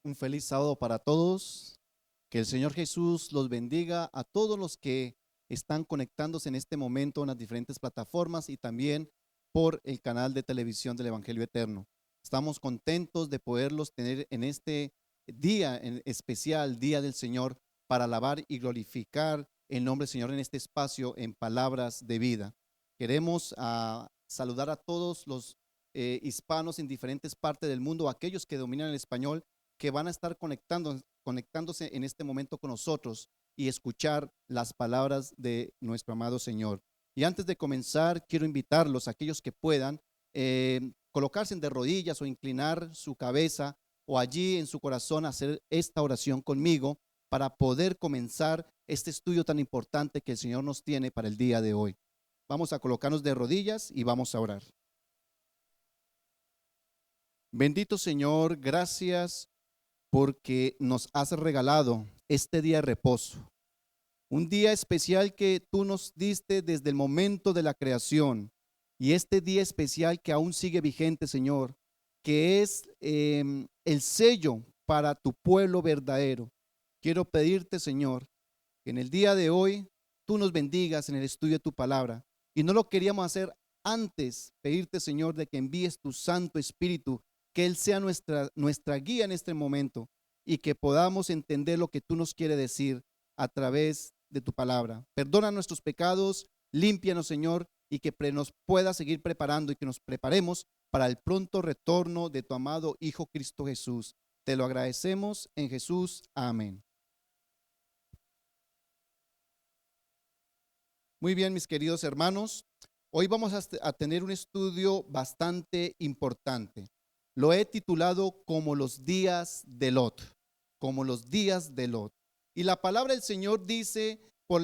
Un feliz sábado para todos. Que el Señor Jesús los bendiga a todos los que están conectándose en este momento en las diferentes plataformas y también por el canal de televisión del Evangelio Eterno. Estamos contentos de poderlos tener en este día en especial, Día del Señor, para alabar y glorificar el nombre del Señor en este espacio en palabras de vida. Queremos saludar a todos los hispanos en diferentes partes del mundo, aquellos que dominan el español, que van a estar conectándose en este momento con nosotros y escuchar las palabras de nuestro amado Señor. Y antes de comenzar, quiero invitarlos, aquellos que puedan, colocarse de rodillas o inclinar su cabeza o allí en su corazón hacer esta oración conmigo para poder comenzar este estudio tan importante que el Señor nos tiene para el día de hoy. Vamos a colocarnos de rodillas y vamos a orar. Bendito Señor, gracias porque nos has regalado este día de reposo, un día especial que tú nos diste desde el momento de la creación, y este día especial que aún sigue vigente, Señor, que es el sello para tu pueblo verdadero. Quiero pedirte, Señor, que en el día de hoy tú nos bendigas en el estudio de tu palabra, y no lo queríamos hacer antes, pedirte, Señor, de que envíes tu Santo Espíritu, que Él sea nuestra guía en este momento y que podamos entender lo que tú nos quieres decir a través de tu palabra. Perdona nuestros pecados, límpianos, Señor, y que nos pueda seguir preparando y que nos preparemos para el pronto retorno de tu amado Hijo Cristo Jesús. Te lo agradecemos en Jesús. Amén. Muy bien, mis queridos hermanos, hoy vamos a tener un estudio bastante importante. Lo he titulado como los días de Lot, como los días de Lot. Y la palabra del Señor dice, por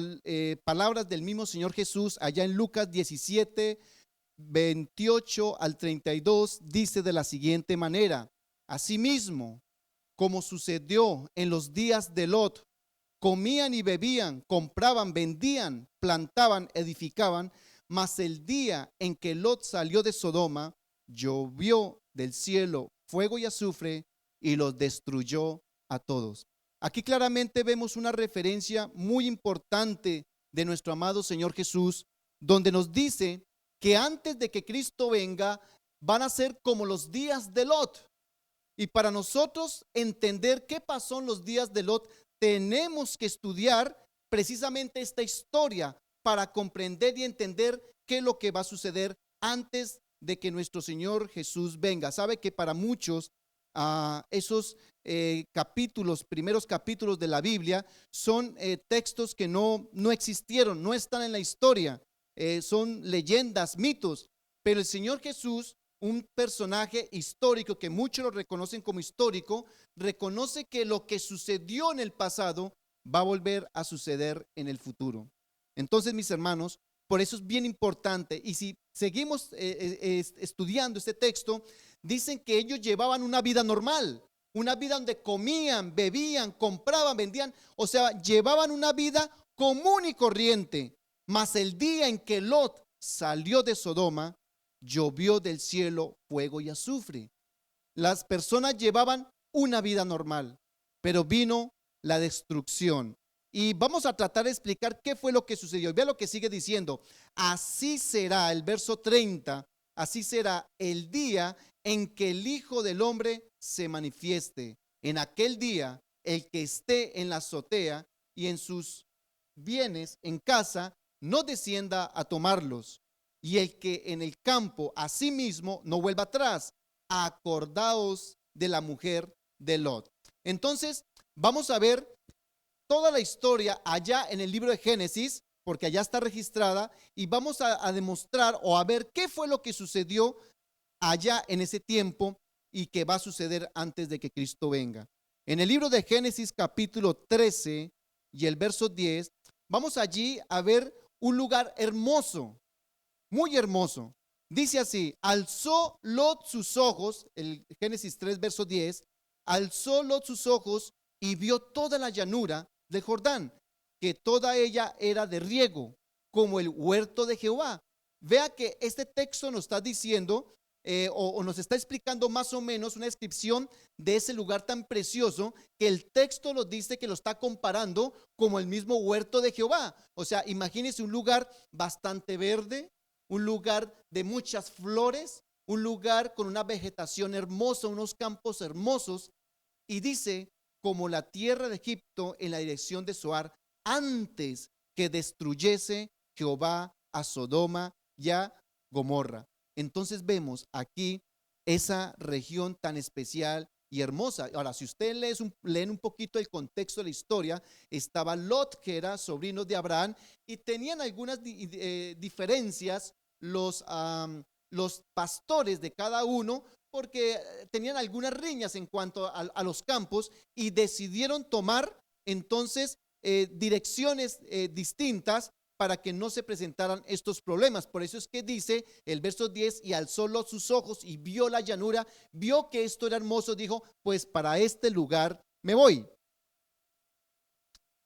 palabras del mismo Señor Jesús, allá en Lucas 17, 28 al 32, dice de la siguiente manera: asimismo, como sucedió en los días de Lot, comían y bebían, compraban, vendían, plantaban, edificaban, mas el día en que Lot salió de Sodoma, llovió del cielo fuego y azufre y los destruyó a todos. Aquí claramente vemos una referencia muy importante de nuestro amado Señor Jesús, donde nos dice que antes de que Cristo venga, van a ser como los días de Lot. Y para nosotros entender qué pasó en los días de Lot, tenemos que estudiar precisamente esta historia para comprender y entender qué es lo que va a suceder antes de que nuestro Señor Jesús venga. Sabe que para muchos esos capítulos, primeros capítulos de la Biblia, son textos que no existieron, no están en la historia, son leyendas, mitos, pero el Señor Jesús, un personaje histórico que muchos lo reconocen como histórico, reconoce que lo que sucedió en el pasado va a volver a suceder en el futuro. Entonces, mis hermanos, por eso es bien importante. Y si seguimos estudiando este texto, dicen que ellos llevaban una vida normal, una vida donde comían, bebían, compraban, vendían, o sea, llevaban una vida común y corriente. Mas el día en que Lot salió de Sodoma, llovió del cielo fuego y azufre. Las personas llevaban una vida normal, pero vino la destrucción. Y vamos a tratar de explicar qué fue lo que sucedió. Y vea lo que sigue diciendo: así será, el verso 30, así será el día en que el Hijo del Hombre se manifieste. En aquel día, el que esté en la azotea y en sus bienes en casa, no descienda a tomarlos, y el que en el campo asimismo no vuelva atrás. Acordaos de la mujer de Lot. Entonces, vamos a ver toda la historia allá en el libro de Génesis, porque allá está registrada, y vamos a demostrar o a ver qué fue lo que sucedió allá en ese tiempo y que va a suceder antes de que Cristo venga. En el libro de Génesis capítulo 13 y el verso 10, vamos allí a ver un lugar hermoso, muy hermoso. Dice así: alzó Lot sus ojos, el Génesis 3 verso 10, alzó Lot sus ojos y vio toda la llanura de Jordán, que toda ella era de riego, como el huerto de Jehová. Vea que este texto nos está diciendo o nos está explicando más o menos una descripción de ese lugar tan precioso que el texto nos dice que lo está comparando como el mismo huerto de Jehová. O sea, imagínense un lugar bastante verde, un lugar de muchas flores, un lugar con una vegetación hermosa, unos campos hermosos, y dice, como la tierra de Egipto en la dirección de Zoar, antes que destruyese Jehová a Sodoma y a Gomorra. Entonces vemos aquí esa región tan especial y hermosa. Ahora, si ustedes leen un poquito el contexto de la historia, estaba Lot, que era sobrino de Abraham, y tenían algunas diferencias los pastores de cada uno, porque tenían algunas riñas en cuanto a los campos, y decidieron tomar entonces direcciones distintas para que no se presentaran estos problemas. Por eso es que dice el verso 10, y alzó Lot sus ojos y vio la llanura, vio que esto era hermoso, dijo, pues para este lugar me voy.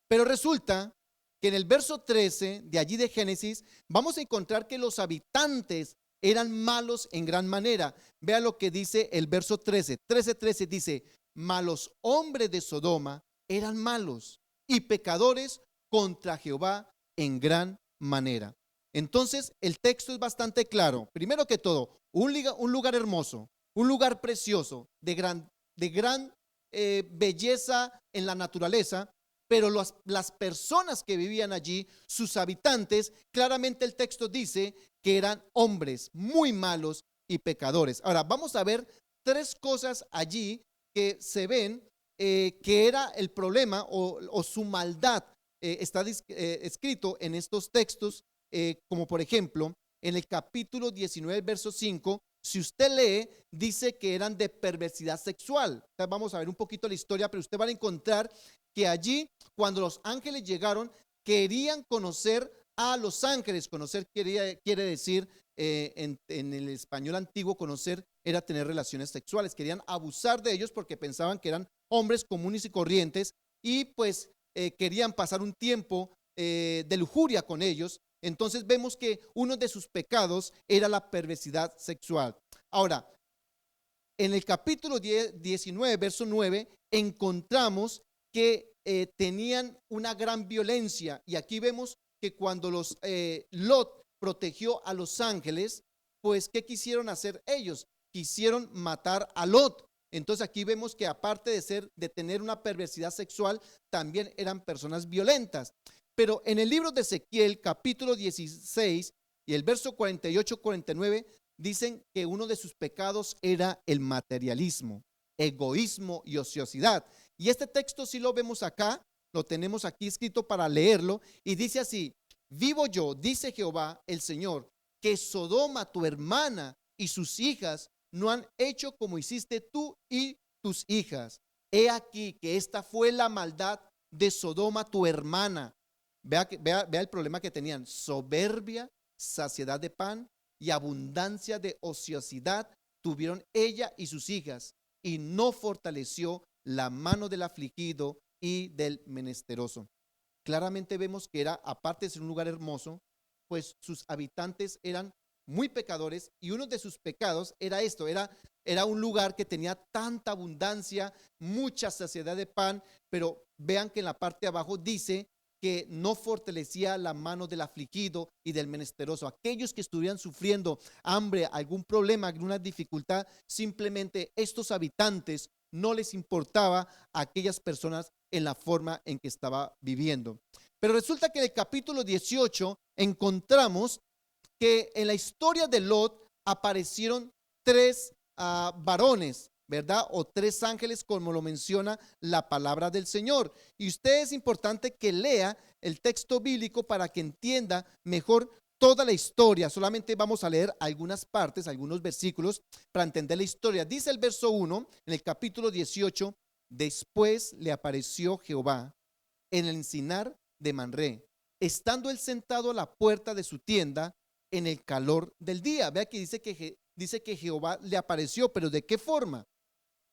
Pero resulta que en el verso 13 de allí de Génesis vamos a encontrar que los habitantes eran malos en gran manera. Vea lo que dice el verso 13. 13 dice, malos hombres de Sodoma eran malos y pecadores contra Jehová en gran manera. Entonces el texto es bastante claro. Primero que todo, un lugar hermoso, un lugar precioso, de gran belleza en la naturaleza, pero las personas que vivían allí, sus habitantes, claramente el texto dice que eran hombres muy malos y pecadores. Ahora, vamos a ver tres cosas allí que se ven que era el problema o su maldad. Está escrito en estos textos, como por ejemplo, en el capítulo 19, verso 5, si usted lee, dice que eran de perversidad sexual. Entonces vamos a ver un poquito la historia, pero usted va a encontrar que allí, cuando los ángeles llegaron, querían conocer a los ángeles. Conocer quiere decir, en el español antiguo, conocer era tener relaciones sexuales. Querían abusar de ellos porque pensaban que eran hombres comunes y corrientes, y pues querían pasar un tiempo de lujuria con ellos. Entonces vemos que uno de sus pecados era la perversidad sexual. Ahora, en el capítulo 19, verso 9, encontramos que tenían una gran violencia, y aquí vemos que cuando Lot protegió a los ángeles, pues ¿qué quisieron hacer ellos? Quisieron matar a Lot. Entonces aquí vemos que aparte de tener una perversidad sexual, también eran personas violentas. Pero en el libro de Ezequiel, capítulo 16 y el verso 48-49, dicen que uno de sus pecados era el materialismo, egoísmo y ociosidad. Y este texto sí lo vemos acá, lo tenemos aquí escrito para leerlo, y dice así: vivo yo, dice Jehová el Señor, que Sodoma, tu hermana, y sus hijas no han hecho como hiciste tú y tus hijas. He aquí que esta fue la maldad de Sodoma, tu hermana. Vea el problema que tenían: soberbia, saciedad de pan y abundancia de ociosidad tuvieron ella y sus hijas, y no fortaleció la mano del afligido y del menesteroso. Claramente vemos que era, aparte de ser un lugar hermoso, pues sus habitantes eran muy pecadores, y uno de sus pecados era esto, era un lugar que tenía tanta abundancia, mucha saciedad de pan, pero vean que en la parte de abajo dice que no fortalecía la mano del afligido y del menesteroso. Aquellos que estuvieran sufriendo hambre, algún problema, alguna dificultad, simplemente estos habitantes no les importaba a aquellas personas en la forma en que estaba viviendo. Pero resulta que en el capítulo 18 encontramos que en la historia de Lot aparecieron tres varones, ¿verdad? O tres ángeles, como lo menciona la palabra del Señor. Y usted, es importante que lea el texto bíblico para que entienda mejor toda la historia. Solamente vamos a leer algunas partes, algunos versículos para entender la historia. Dice el verso 1 en el capítulo 18: después le apareció Jehová en el encinar de Manré, estando él sentado a la puerta de su tienda en el calor del día. Vea que dice que Jehová le apareció, pero ¿de qué forma?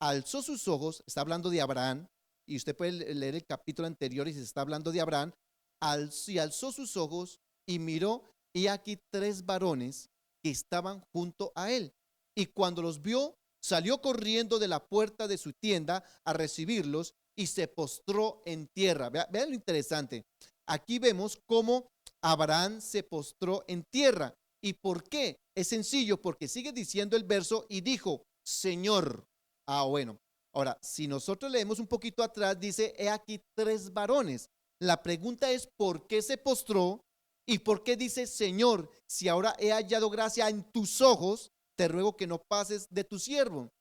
Alzó sus ojos, está hablando de Abraham, y usted puede leer el capítulo anterior y se está hablando de Abraham. Alzó sus ojos y miró, y aquí tres varones que estaban junto a él. y cuando los vio, salió corriendo de la puerta de su tienda a recibirlos y se postró en tierra. Vean lo interesante. Aquí vemos cómo Abraham se postró en tierra. ¿Y por qué? Es sencillo, porque sigue diciendo el verso y dijo, Señor. Bueno. Ahora, si nosotros leemos un poquito atrás, dice, he aquí tres varones. La pregunta es, ¿por qué se postró? ¿Y por qué dice, Señor, si ahora he hallado gracia en tus ojos, te ruego que no pases de tu siervo?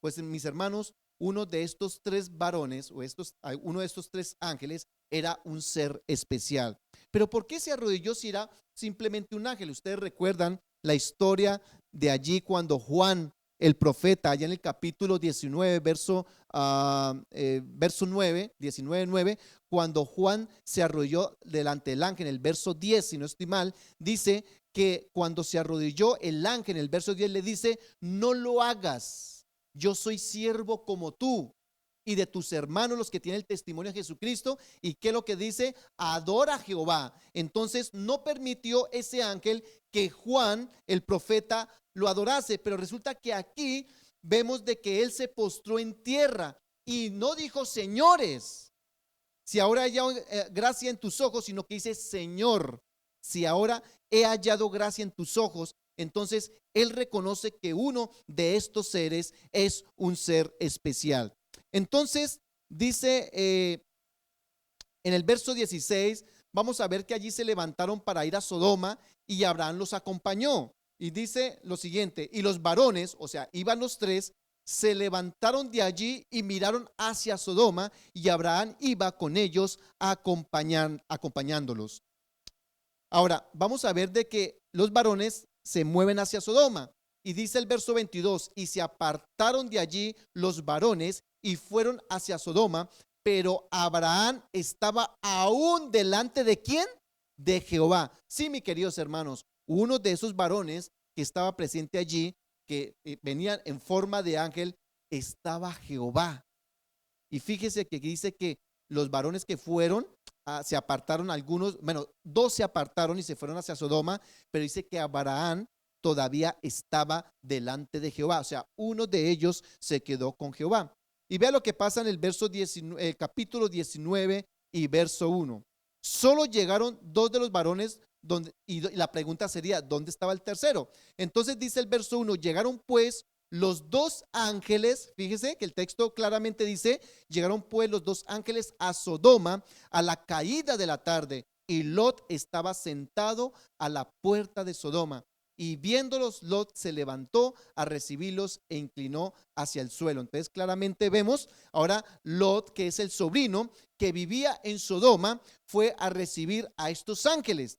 Pues mis hermanos, uno de estos tres varones uno de estos tres ángeles era un ser especial. Pero ¿por qué se arrodilló si era simplemente un ángel? Ustedes recuerdan la historia de allí cuando Juan, el profeta, allá en el capítulo 19, verso 9, 19, 9, cuando Juan se arrodilló delante del ángel, en el verso 10, si no estoy mal, dice que cuando se arrodilló el ángel, en el verso 10 le dice, no lo hagas, yo soy siervo como tú y de tus hermanos los que tienen el testimonio de Jesucristo. ¿Y qué es lo que dice? Adora a Jehová. Entonces no permitió ese ángel que Juan, el profeta, lo adorase, pero resulta que aquí vemos de que él se postró en tierra y no dijo, señores, si ahora hay gracia en tus ojos, sino que dice, Señor, si ahora he hallado gracia en tus ojos. Entonces él reconoce que uno de estos seres es un ser especial. Entonces dice en el verso 16, vamos a ver que allí se levantaron para ir a Sodoma y Abraham los acompañó. Y dice lo siguiente, y los varones, o sea, iban los tres, se levantaron de allí y miraron hacia Sodoma, y Abraham iba con ellos acompañándolos. Ahora, vamos a ver de que los varones se mueven hacia Sodoma. Y dice el verso 22, y se apartaron de allí los varones y fueron hacia Sodoma, pero Abraham estaba aún delante de ¿quién? De Jehová. Sí, mis queridos hermanos, uno de esos varones que estaba presente allí, que venían en forma de ángel, estaba Jehová. Y fíjese que dice que los varones que fueron, se apartaron algunos, bueno, dos se apartaron y se fueron hacia Sodoma, pero dice que Abraham todavía estaba delante de Jehová. O sea, uno de ellos se quedó con Jehová. Y vea lo que pasa en el verso 19, capítulo 19 y verso 1. Solo llegaron dos de los varones y la pregunta sería, ¿dónde estaba el tercero? Entonces dice el verso 1, llegaron pues los dos ángeles, fíjese que el texto claramente dice, llegaron pues los dos ángeles a Sodoma a la caída de la tarde, y Lot estaba sentado a la puerta de Sodoma. Y viéndolos, Lot se levantó a recibirlos e inclinó hacia el suelo. Entonces claramente vemos ahora Lot, que es el sobrino que vivía en Sodoma, fue a recibir a estos ángeles.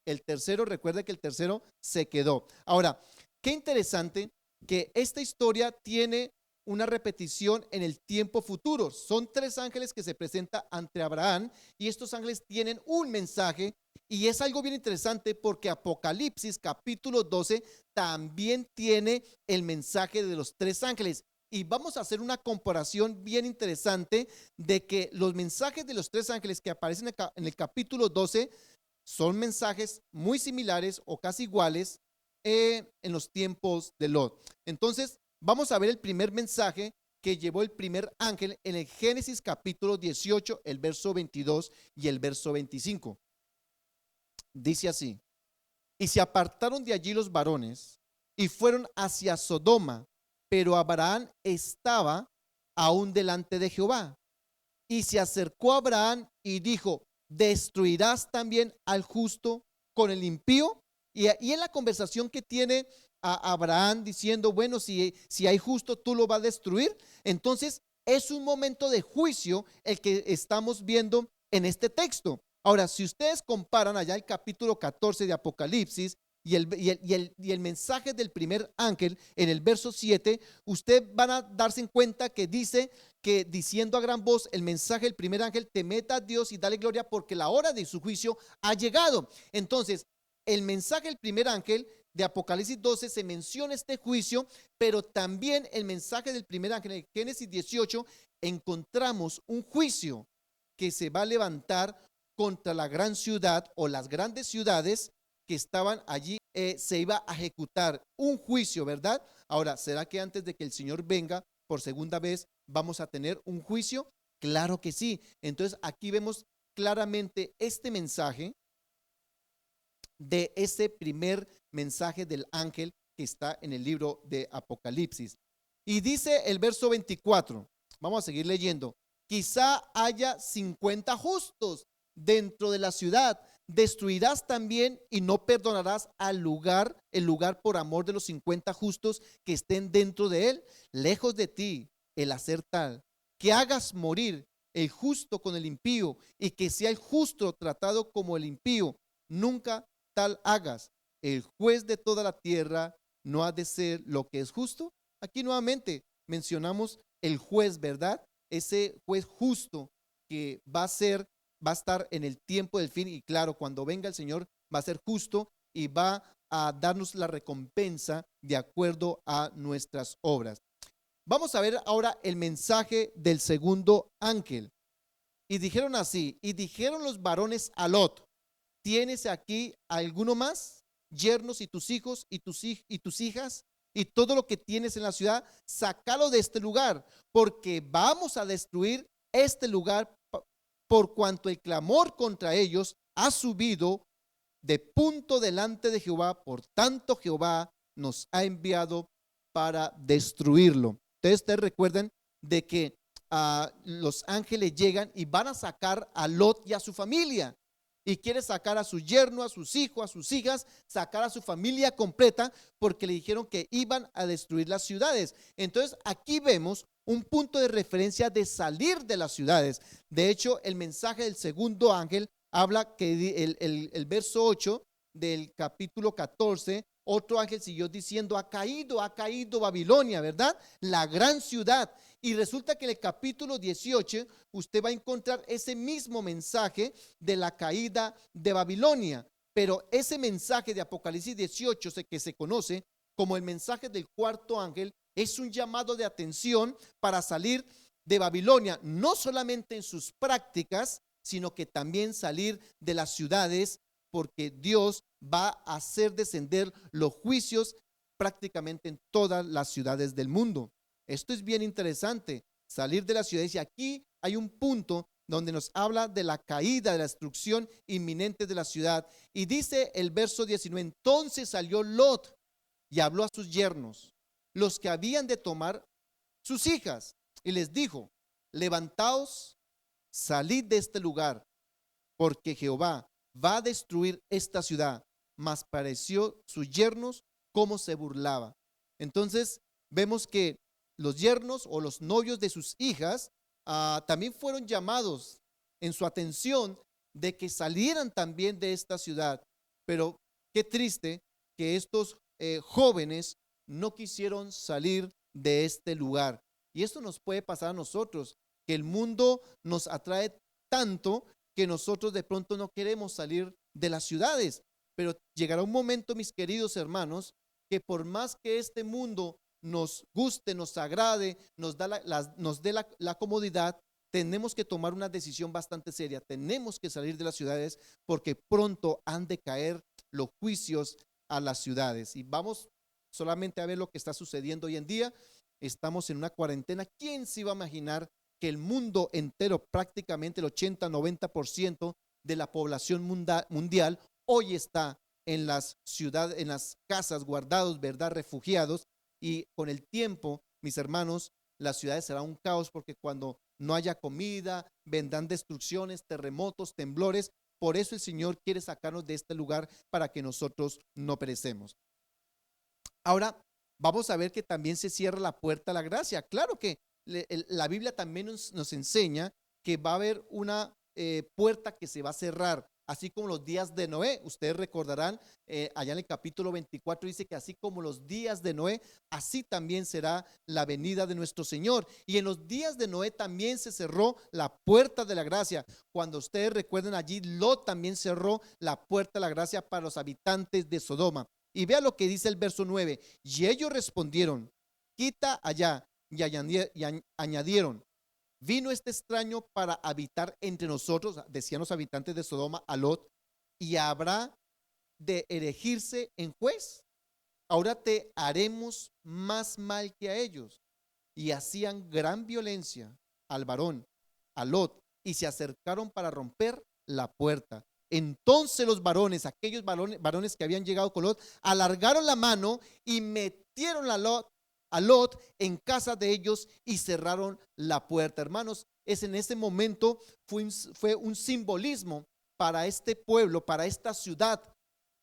El tercero, recuerda que el tercero se quedó. Ahora, qué interesante que esta historia tiene una repetición en el tiempo futuro. Son tres ángeles que se presentan ante Abraham y estos ángeles tienen un mensaje, y es algo bien interesante porque Apocalipsis capítulo 12 también tiene el mensaje de los tres ángeles. Y vamos a hacer una comparación bien interesante de que los mensajes de los tres ángeles que aparecen en el capítulo 12 son mensajes muy similares o casi iguales en los tiempos de Lot. Entonces, vamos a ver el primer mensaje que llevó el primer ángel en el Génesis capítulo 18, el verso 22 y el verso 25. Dice así: y se apartaron de allí los varones y fueron hacia Sodoma, pero Abraham estaba aún delante de Jehová. Y se acercó a Abraham y dijo: ¿destruirás también al justo con el impío? Y en la conversación que tiene a Abraham diciendo, bueno, si hay justo, tú lo vas a destruir. Entonces es un momento de juicio el que estamos viendo en este texto. Ahora, si ustedes comparan allá el capítulo 14 de Apocalipsis y el mensaje del primer ángel en el verso 7, ustedes van a darse cuenta que dice que, diciendo a gran voz el mensaje del primer ángel, temed a Dios y dale gloria porque la hora de su juicio ha llegado. Entonces, el mensaje del primer ángel de Apocalipsis 12 se menciona este juicio, pero también el mensaje del primer ángel en Génesis 18 encontramos un juicio que se va a levantar contra la gran ciudad o las grandes ciudades que estaban allí. Se iba a ejecutar un juicio, ¿verdad?, Ahora, ¿será que antes de que el Señor venga por segunda vez vamos a tener un juicio? Claro que sí. Entonces aquí vemos claramente este mensaje de ese primer mensaje del ángel que está en el libro de Apocalipsis. Y dice el verso 24, vamos a seguir leyendo, quizá haya 50 justos dentro de la ciudad, destruirás también y no perdonarás el lugar por amor de los 50 justos que estén dentro de él. Lejos de ti el hacer tal, que hagas morir el justo con el impío y que sea el justo tratado como el impío. Nunca tal hagas. El juez de toda la tierra no ha de ser lo que es justo. Aquí nuevamente mencionamos el juez, ¿verdad? Ese juez justo que va a estar en el tiempo del fin, y claro, cuando venga el Señor va a ser justo y va a darnos la recompensa de acuerdo a nuestras obras. Vamos a ver ahora el mensaje del segundo ángel. Y dijeron así, y dijeron los varones a Lot, ¿tienes aquí alguno más? Yernos y tus hijos y tus hijas y todo lo que tienes en la ciudad, sácalo de este lugar, porque vamos a destruir este lugar por cuanto el clamor contra ellos ha subido de punto delante de Jehová, por tanto Jehová nos ha enviado para destruirlo. Entonces ustedes recuerden de que los ángeles llegan y van a sacar a Lot y a su familia. Y quiere sacar a su yerno, a sus hijos, a sus hijas, sacar a su familia completa, porque le dijeron que iban a destruir las ciudades. Entonces aquí vemos un punto de referencia de salir de las ciudades. De hecho, el mensaje del segundo ángel habla que el verso 8 del capítulo 14, otro ángel siguió diciendo, ha caído Babilonia, ¿verdad? La gran ciudad. Y resulta que en el capítulo 18 usted va a encontrar ese mismo mensaje de la caída de Babilonia. Pero ese mensaje de Apocalipsis 18, que se conoce como el mensaje del cuarto ángel, es un llamado de atención para salir de Babilonia, no solamente en sus prácticas, sino que también salir de las ciudades, porque Dios va a hacer descender los juicios prácticamente en todas las ciudades del mundo. Esto es bien interesante, salir de las ciudades. Y aquí hay un punto donde nos habla de la caída, de la destrucción inminente de la ciudad. Y dice el verso 19, entonces salió Lot y habló a sus yernos, los que habían de tomar sus hijas, y les dijo, levantaos, salid de este lugar, porque Jehová va a destruir esta ciudad. Mas pareció sus yernos cómo se burlaba. Entonces vemos que los yernos o los novios de sus hijas también fueron llamados en su atención de que salieran también de esta ciudad. Pero qué triste que estos jóvenes no quisieron salir de este lugar. Y esto nos puede pasar a nosotros, que el mundo nos atrae tanto que nosotros de pronto no queremos salir de las ciudades. Pero llegará un momento, mis queridos hermanos, que por más que este mundo nos guste, nos agrade, nos dé la comodidad, tenemos que tomar una decisión bastante seria. Tenemos que salir de las ciudades, porque pronto han de caer los juicios a las ciudades. Y vamos solamente a ver lo que está sucediendo hoy en día. Estamos en una cuarentena. ¿Quién se iba a imaginar que el mundo entero, prácticamente el 80-90% de la población mundial, hoy está en las ciudades, en las casas, guardados, ¿verdad? Refugiados? Y con el tiempo, mis hermanos, las ciudades serán un caos, porque cuando no haya comida, vendrán destrucciones, terremotos, temblores. Por eso el Señor quiere sacarnos de este lugar, para que nosotros no perecemos. Ahora vamos a ver que también se cierra la puerta a la gracia. Claro que la Biblia también nos enseña que va a haber una puerta que se va a cerrar, así como los días de Noé. Ustedes recordarán, allá en el capítulo 24 dice que así como los días de Noé, así también será la venida de nuestro Señor. Y en los días de Noé también se cerró la puerta de la gracia. Cuando ustedes recuerden, allí Lot también cerró la puerta de la gracia para los habitantes de Sodoma. Y vea lo que dice el verso 9. Y ellos respondieron, quita allá. Y añadieron, vino este extraño para habitar entre nosotros, decían los habitantes de Sodoma a Lot, y habrá de erigirse en juez. ahora te haremos más mal que a ellos. Y hacían gran violencia al varón, a Lot, y se acercaron para romper la puerta. Entonces los varones, aquellos varones que habían llegado con Lot, alargaron la mano y metieron a Lot en casa de ellos y cerraron la puerta. Hermanos, es en ese momento fue un simbolismo para este pueblo, para esta ciudad,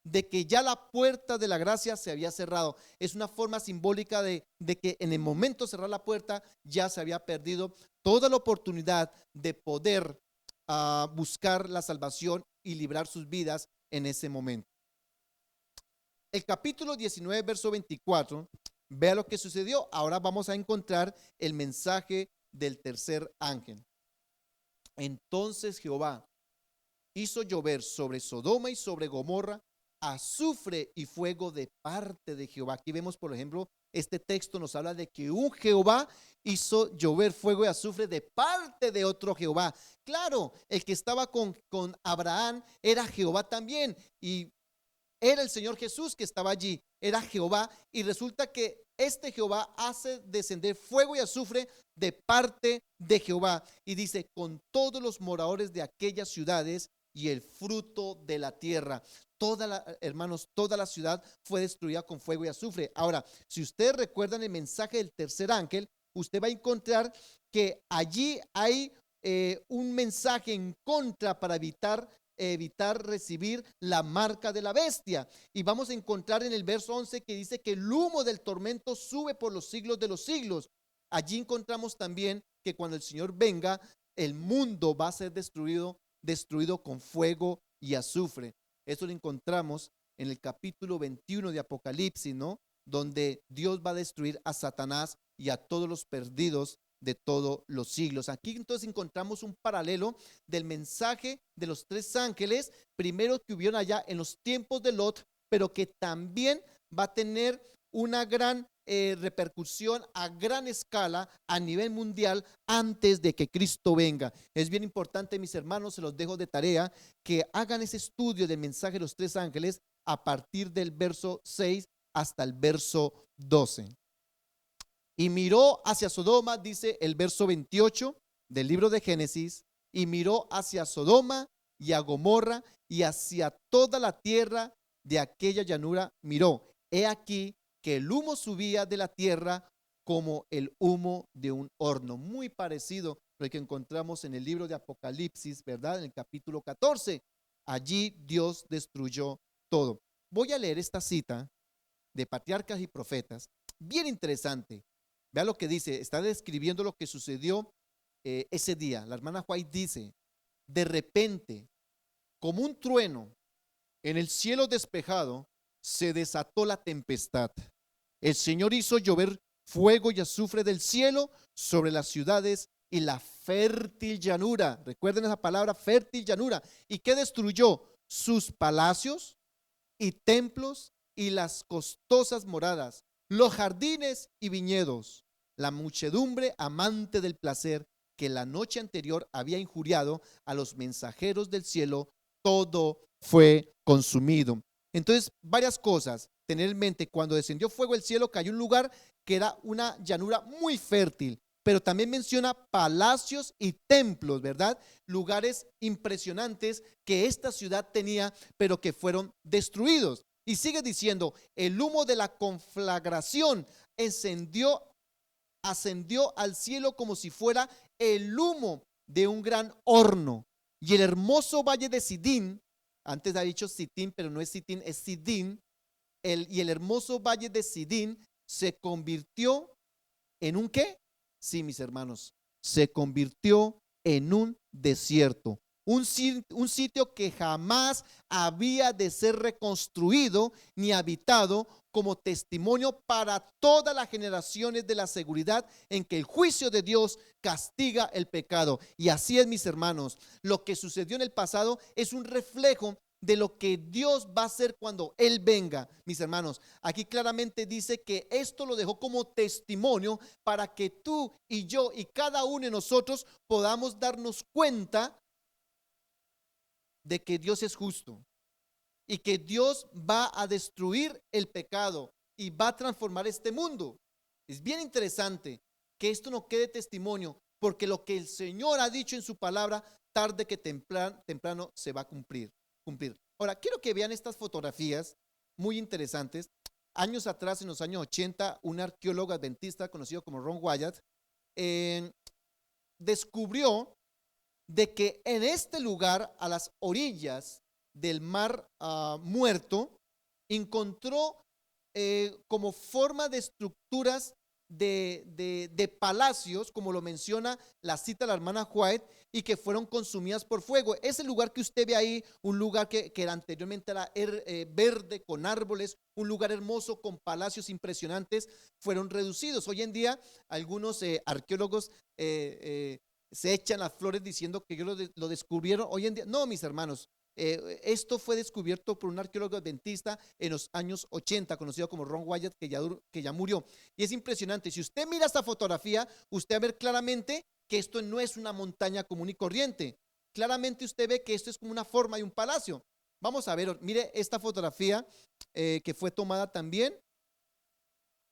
de que ya la puerta de la gracia se había cerrado. Es una forma simbólica de que en el momento de cerrar la puerta ya se había perdido toda la oportunidad de poder buscar la salvación y librar sus vidas en ese momento. El capítulo 19, verso 24, vea lo que sucedió. Ahora vamos a encontrar el mensaje del tercer ángel. Entonces Jehová hizo llover sobre Sodoma y sobre Gomorra azufre y fuego de parte de Jehová. Aquí vemos, por ejemplo, este texto nos habla de que un Jehová hizo llover fuego y azufre de parte de otro Jehová. Claro, el que estaba con Abraham era Jehová también, y era el Señor Jesús que estaba allí, era Jehová, y resulta que este Jehová hace descender fuego y azufre de parte de Jehová, y dice, con todos los moradores de aquellas ciudades y el fruto de la tierra. Hermanos, toda la ciudad fue destruida con fuego y azufre. Ahora, si ustedes recuerdan el mensaje del tercer ángel, usted va a encontrar que allí hay un mensaje en contra para evitar recibir la marca de la bestia. Y vamos a encontrar en el verso 11 que dice que el humo del tormento sube por los siglos de los siglos. Allí encontramos también que cuando el Señor venga, el mundo va a ser destruido con fuego y azufre. Eso lo encontramos en el capítulo 21 de Apocalipsis, ¿no? Donde Dios va a destruir a Satanás y a todos los perdidos de todos los siglos. Aquí entonces encontramos un paralelo del mensaje de los tres ángeles, primero que hubieron allá en los tiempos de Lot, pero que también va a tener una gran repercusión a gran escala a nivel mundial antes de que Cristo venga. Es bien importante, mis hermanos, se los dejo de tarea, que hagan ese estudio del mensaje de los tres ángeles a partir del verso 6 hasta el verso 12. Y miró hacia Sodoma, dice el verso 28 del libro de Génesis, y miró hacia Sodoma y a Gomorra y hacia toda la tierra de aquella llanura miró. He aquí que el humo subía de la tierra como el humo de un horno. Muy parecido a lo que encontramos en el libro de Apocalipsis, ¿verdad? En el capítulo 14. Allí Dios destruyó todo. Voy a leer esta cita de Patriarcas y Profetas, bien interesante. Vea lo que dice, está describiendo lo que sucedió ese día. La hermana White dice, de repente, como un trueno, en el cielo despejado, se desató la tempestad. El Señor hizo llover fuego y azufre del cielo sobre las ciudades y la fértil llanura. Recuerden esa palabra, fértil llanura. ¿Y qué destruyó? Sus palacios y templos y las costosas moradas, los jardines y viñedos, la muchedumbre amante del placer que la noche anterior había injuriado a los mensajeros del cielo, todo fue consumido. Entonces, varias cosas. Tener en mente, cuando descendió fuego del cielo, cayó un lugar que era una llanura muy fértil, pero también menciona palacios y templos, ¿verdad? Lugares impresionantes que esta ciudad tenía, pero que fueron destruidos. Y sigue diciendo, el humo de la conflagración ascendió al cielo como si fuera el humo de un gran horno. Y el hermoso valle de Sidín, antes ha dicho Sitín, pero no es Sitín, es Sidín, y el hermoso valle de Sidín se convirtió en un ¿qué? Sí, mis hermanos, se convirtió en un desierto. Un sitio que jamás había de ser reconstruido ni habitado, como testimonio para todas las generaciones de la seguridad en que el juicio de Dios castiga el pecado. Y así es, mis hermanos, lo que sucedió en el pasado es un reflejo de lo que Dios va a hacer cuando Él venga, mis hermanos. Aquí claramente dice que esto lo dejó como testimonio para que tú y yo y cada uno de nosotros podamos darnos cuenta de que Dios es justo y que Dios va a destruir el pecado y va a transformar este mundo. Es bien interesante que esto no quede testimonio, porque lo que el Señor ha dicho en su palabra, tarde que temprano se va a cumplir. Ahora, quiero que vean estas fotografías muy interesantes. Años atrás, en los años 80, un arqueólogo adventista conocido como Ron Wyatt eh, descubrió de que en este lugar, a las orillas del mar Muerto, encontró como forma de estructuras de palacios, como lo menciona la cita de la hermana White, y que fueron consumidas por fuego. Ese lugar que usted ve ahí, un lugar que anteriormente era verde, con árboles, un lugar hermoso con palacios impresionantes, fueron reducidos. Hoy en día algunos arqueólogos se echan las flores diciendo que ellos lo descubrieron. Hoy en día, no, mis hermanos, esto fue descubierto por un arqueólogo adventista en los años 80, conocido como Ron Wyatt, que ya murió. Y es impresionante. Si usted mira esta fotografía, usted va a ver claramente que esto no es una montaña común y corriente. Claramente usted ve que esto es como una forma de un palacio. Vamos a ver, mire esta fotografía que fue tomada también.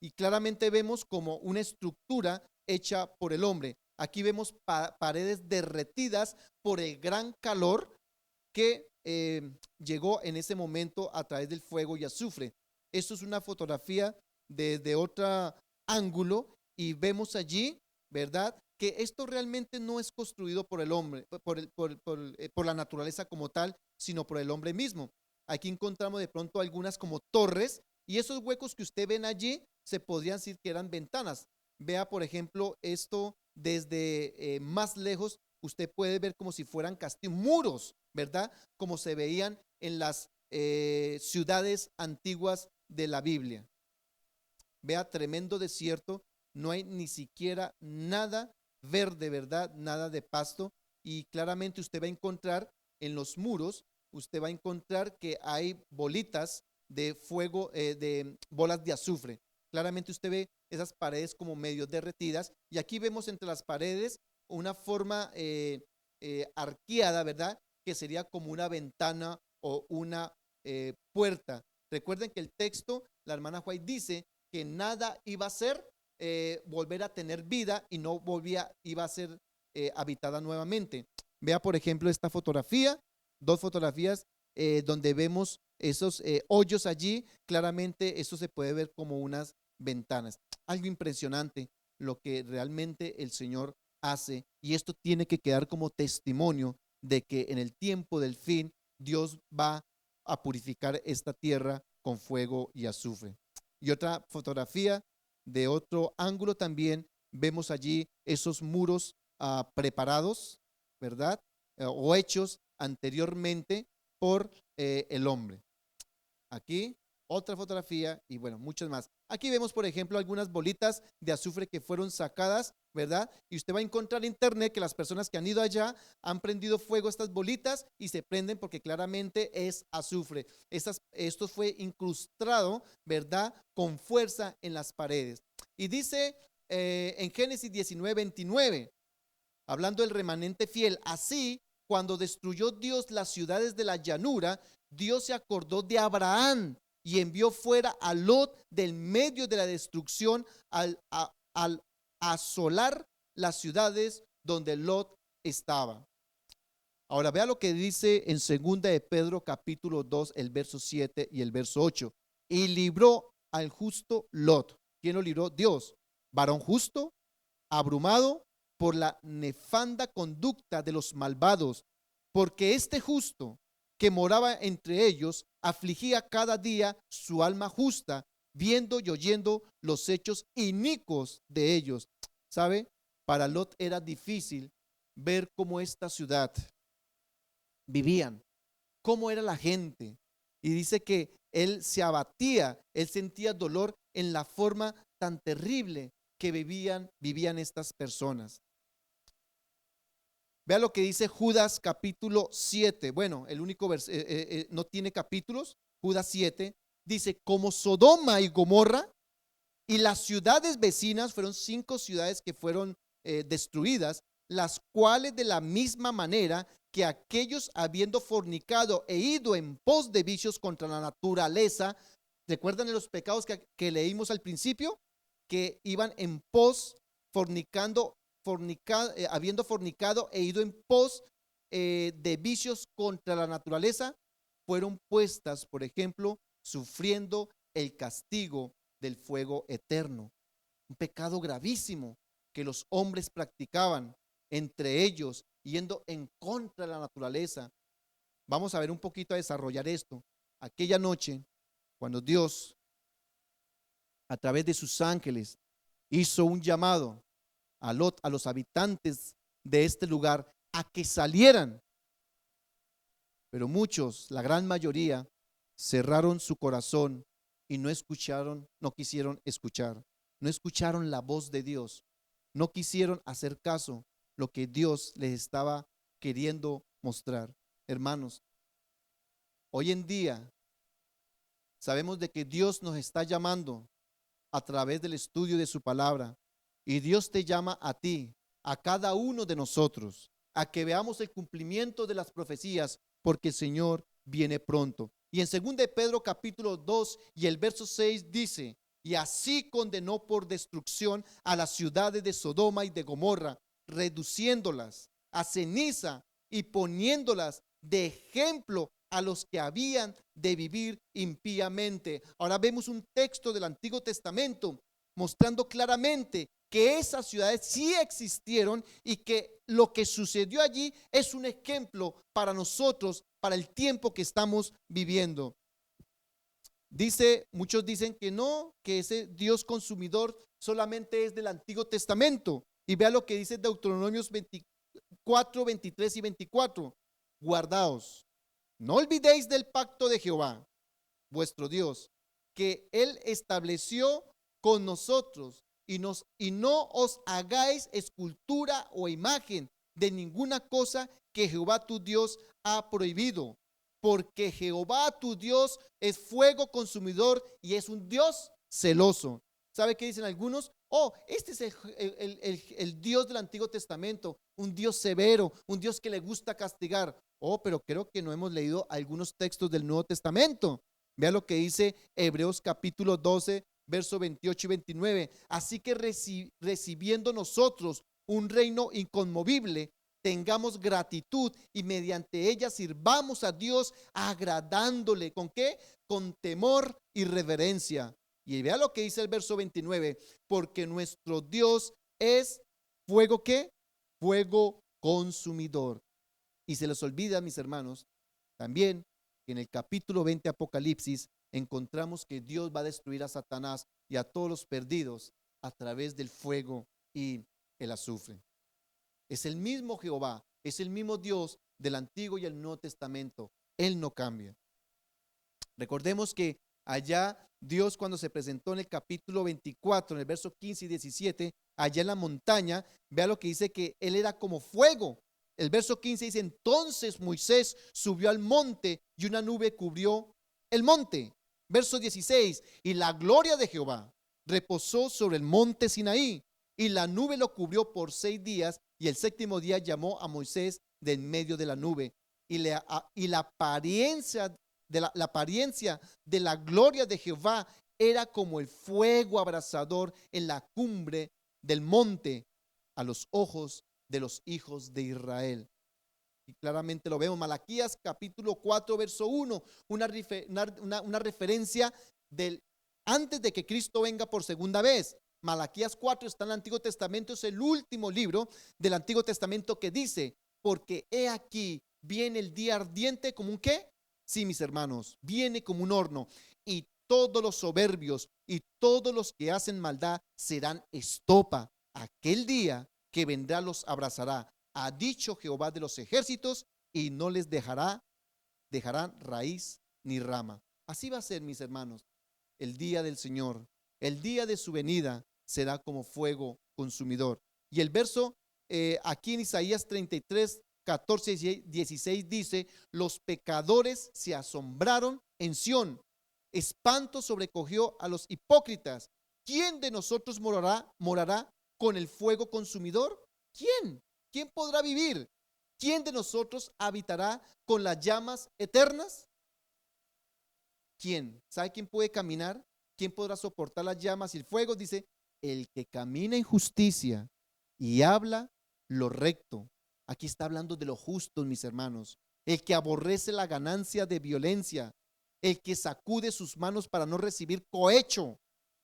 Y claramente vemos como una estructura hecha por el hombre. Aquí vemos paredes derretidas por el gran calor que llegó en ese momento a través del fuego y azufre. Esto es una fotografía desde otro ángulo y vemos allí, ¿verdad?, que esto realmente no es construido por el hombre, por la naturaleza como tal, sino por el hombre mismo. Aquí encontramos de pronto algunas como torres, y esos huecos que usted ven allí se podrían decir que eran ventanas. Vea, por ejemplo, esto desde más lejos, usted puede ver como si fueran castillos, muros, ¿verdad? Como se veían en las ciudades antiguas de la Biblia. Vea, tremendo desierto, no hay ni siquiera nada verde, ¿verdad? Nada de pasto, y claramente usted va a encontrar en los muros, usted va a encontrar que hay bolitas de fuego, de bolas de azufre. Claramente usted ve esas paredes como medio derretidas, y aquí vemos entre las paredes una forma arqueada, ¿verdad?, que sería como una ventana o una puerta. Recuerden que el texto, la hermana White dice que nada iba a ser volver a tener vida y no iba a ser habitada nuevamente. Vea, por ejemplo, esta fotografía, dos fotografías donde vemos esos hoyos allí. Claramente eso se puede ver como unas ventanas. Algo impresionante lo que realmente el Señor hace, y esto tiene que quedar como testimonio de que en el tiempo del fin Dios va a purificar esta tierra con fuego y azufre. Y otra fotografía de otro ángulo también vemos allí esos muros preparados, ¿verdad? O hechos anteriormente por el hombre. Aquí otra fotografía y bueno, muchas más. Aquí vemos, por ejemplo, algunas bolitas de azufre que fueron sacadas, ¿verdad? Y usted va a encontrar en internet que las personas que han ido allá han prendido fuego a estas bolitas y se prenden porque claramente es azufre. Esto fue incrustado, ¿verdad?, con fuerza en las paredes. Y dice en Génesis 19:29, hablando del remanente fiel, así cuando destruyó Dios las ciudades de la llanura, Dios se acordó de Abraham y envió fuera a Lot del medio de la destrucción al asolar las ciudades donde Lot estaba. Ahora vea lo que dice en 2 de Pedro capítulo 2, el verso 7 y el verso 8. Y libró al justo Lot. ¿Quién lo libró? Dios. Varón justo, abrumado por la nefanda conducta de los malvados, porque este justo que moraba entre ellos afligía cada día su alma justa, viendo y oyendo los hechos inicuos de ellos. ¿Sabe? Para Lot era difícil ver cómo esta ciudad vivían, cómo era la gente. Y dice que él se abatía, él sentía dolor en la forma tan terrible que vivían estas personas. Vea lo que dice Judas capítulo 7. Bueno, el único no tiene capítulos. Judas 7 dice: como Sodoma y Gomorra y las ciudades vecinas, fueron 5 ciudades que fueron destruidas, las cuales de la misma manera que aquellos habiendo fornicado e ido en pos de vicios contra la naturaleza, ¿Recuerdan de los pecados que leímos al principio? Que iban en pos, habiendo fornicado e ido en pos de vicios contra la naturaleza, fueron puestas, por ejemplo, sufriendo el castigo del fuego eterno. Un pecado gravísimo que los hombres practicaban, entre ellos yendo en contra de la naturaleza. Vamos a ver un poquito a desarrollar esto. Aquella noche, cuando Dios, a través de sus ángeles, hizo un llamado a Lot, a los habitantes de este lugar, a que salieran. Pero muchos, la gran mayoría, cerraron su corazón y no escucharon, no quisieron escuchar, no escucharon la voz de Dios, no quisieron hacer caso lo que Dios les estaba queriendo mostrar. Hermanos, hoy en día sabemos de que Dios nos está llamando a través del estudio de su palabra, y Dios te llama a ti, a cada uno de nosotros, a que veamos el cumplimiento de las profecías, porque el Señor viene pronto. Y en 2 de Pedro capítulo 2 y el verso 6 dice: y así condenó por destrucción a las ciudades de Sodoma y de Gomorra, reduciéndolas a ceniza y poniéndolas de ejemplo a los que habían de vivir impíamente. Ahora vemos un texto del Antiguo Testamento mostrando claramente que esas ciudades sí existieron y que lo que sucedió allí es un ejemplo para nosotros, para el tiempo que estamos viviendo. Muchos dicen que no, que ese Dios consumidor solamente es del Antiguo Testamento. Y vea lo que dice Deuteronomios 24, 23 y 24. Guardaos, no olvidéis del pacto de Jehová, vuestro Dios, que Él estableció con nosotros, y no os hagáis escultura o imagen de ninguna cosa que Jehová tu Dios ha prohibido, porque Jehová tu Dios es fuego consumidor y es un Dios celoso. ¿Sabe qué dicen algunos? Oh, este es el Dios del Antiguo Testamento, un Dios severo, un Dios que le gusta castigar. Oh, pero creo que no hemos leído algunos textos del Nuevo Testamento. Vea lo que dice Hebreos capítulo 12, verso 28 y 29. Así que recibiendo nosotros un reino inconmovible, tengamos gratitud y mediante ella sirvamos a Dios agradándole. ¿Con qué? Con temor y reverencia. Y vea lo que dice el verso 29. Porque nuestro Dios es fuego, ¿qué? Fuego consumidor. Y se les olvida, mis hermanos, también que en el capítulo 20 Apocalipsis encontramos que Dios va a destruir a Satanás y a todos los perdidos a través del fuego y el azufre. Es el mismo Jehová, es el mismo Dios del Antiguo y el Nuevo Testamento. Él no cambia. Recordemos que allá Dios, cuando se presentó en el capítulo 24, en el verso 15 y 17, allá en la montaña, vea lo que dice, que Él era como fuego. El verso 15 dice: entonces Moisés subió al monte y una nube cubrió el monte. Verso 16: y la gloria de Jehová reposó sobre el monte Sinaí, y la nube lo cubrió por 6 días, y el séptimo día llamó a Moisés de en medio de la nube, y la apariencia de la gloria de Jehová era como el fuego abrasador en la cumbre del monte a los ojos de los hijos de Israel. Y claramente lo vemos. Malaquías capítulo 4 verso 1, una referencia del antes de que Cristo venga por segunda vez. Malaquías 4 está en el Antiguo Testamento, es el último libro del Antiguo Testamento, que dice: porque he aquí viene el día ardiente como un ¿qué? Sí, mis hermanos, viene como un horno, y todos los soberbios y todos los que hacen maldad serán estopa. Aquel día que vendrá los abrazará, ha dicho Jehová de los ejércitos, y no les dejarán raíz ni rama. Así va a ser, mis hermanos, el día del Señor. El día de su venida será como fuego consumidor. Y el verso aquí en Isaías 33, 14 y 16 dice: los pecadores se asombraron en Sión, espanto sobrecogió a los hipócritas. ¿Quién de nosotros morará con el fuego consumidor? ¿Quién? ¿Quién podrá vivir? ¿Quién de nosotros habitará con las llamas eternas? ¿quién? ¿Sabe quién puede caminar? ¿Quién podrá soportar las llamas y el fuego? Dice, el que camina en justicia y habla lo recto. Aquí está hablando de lo justo, mis hermanos. El que aborrece la ganancia de violencia, el que sacude sus manos para no recibir cohecho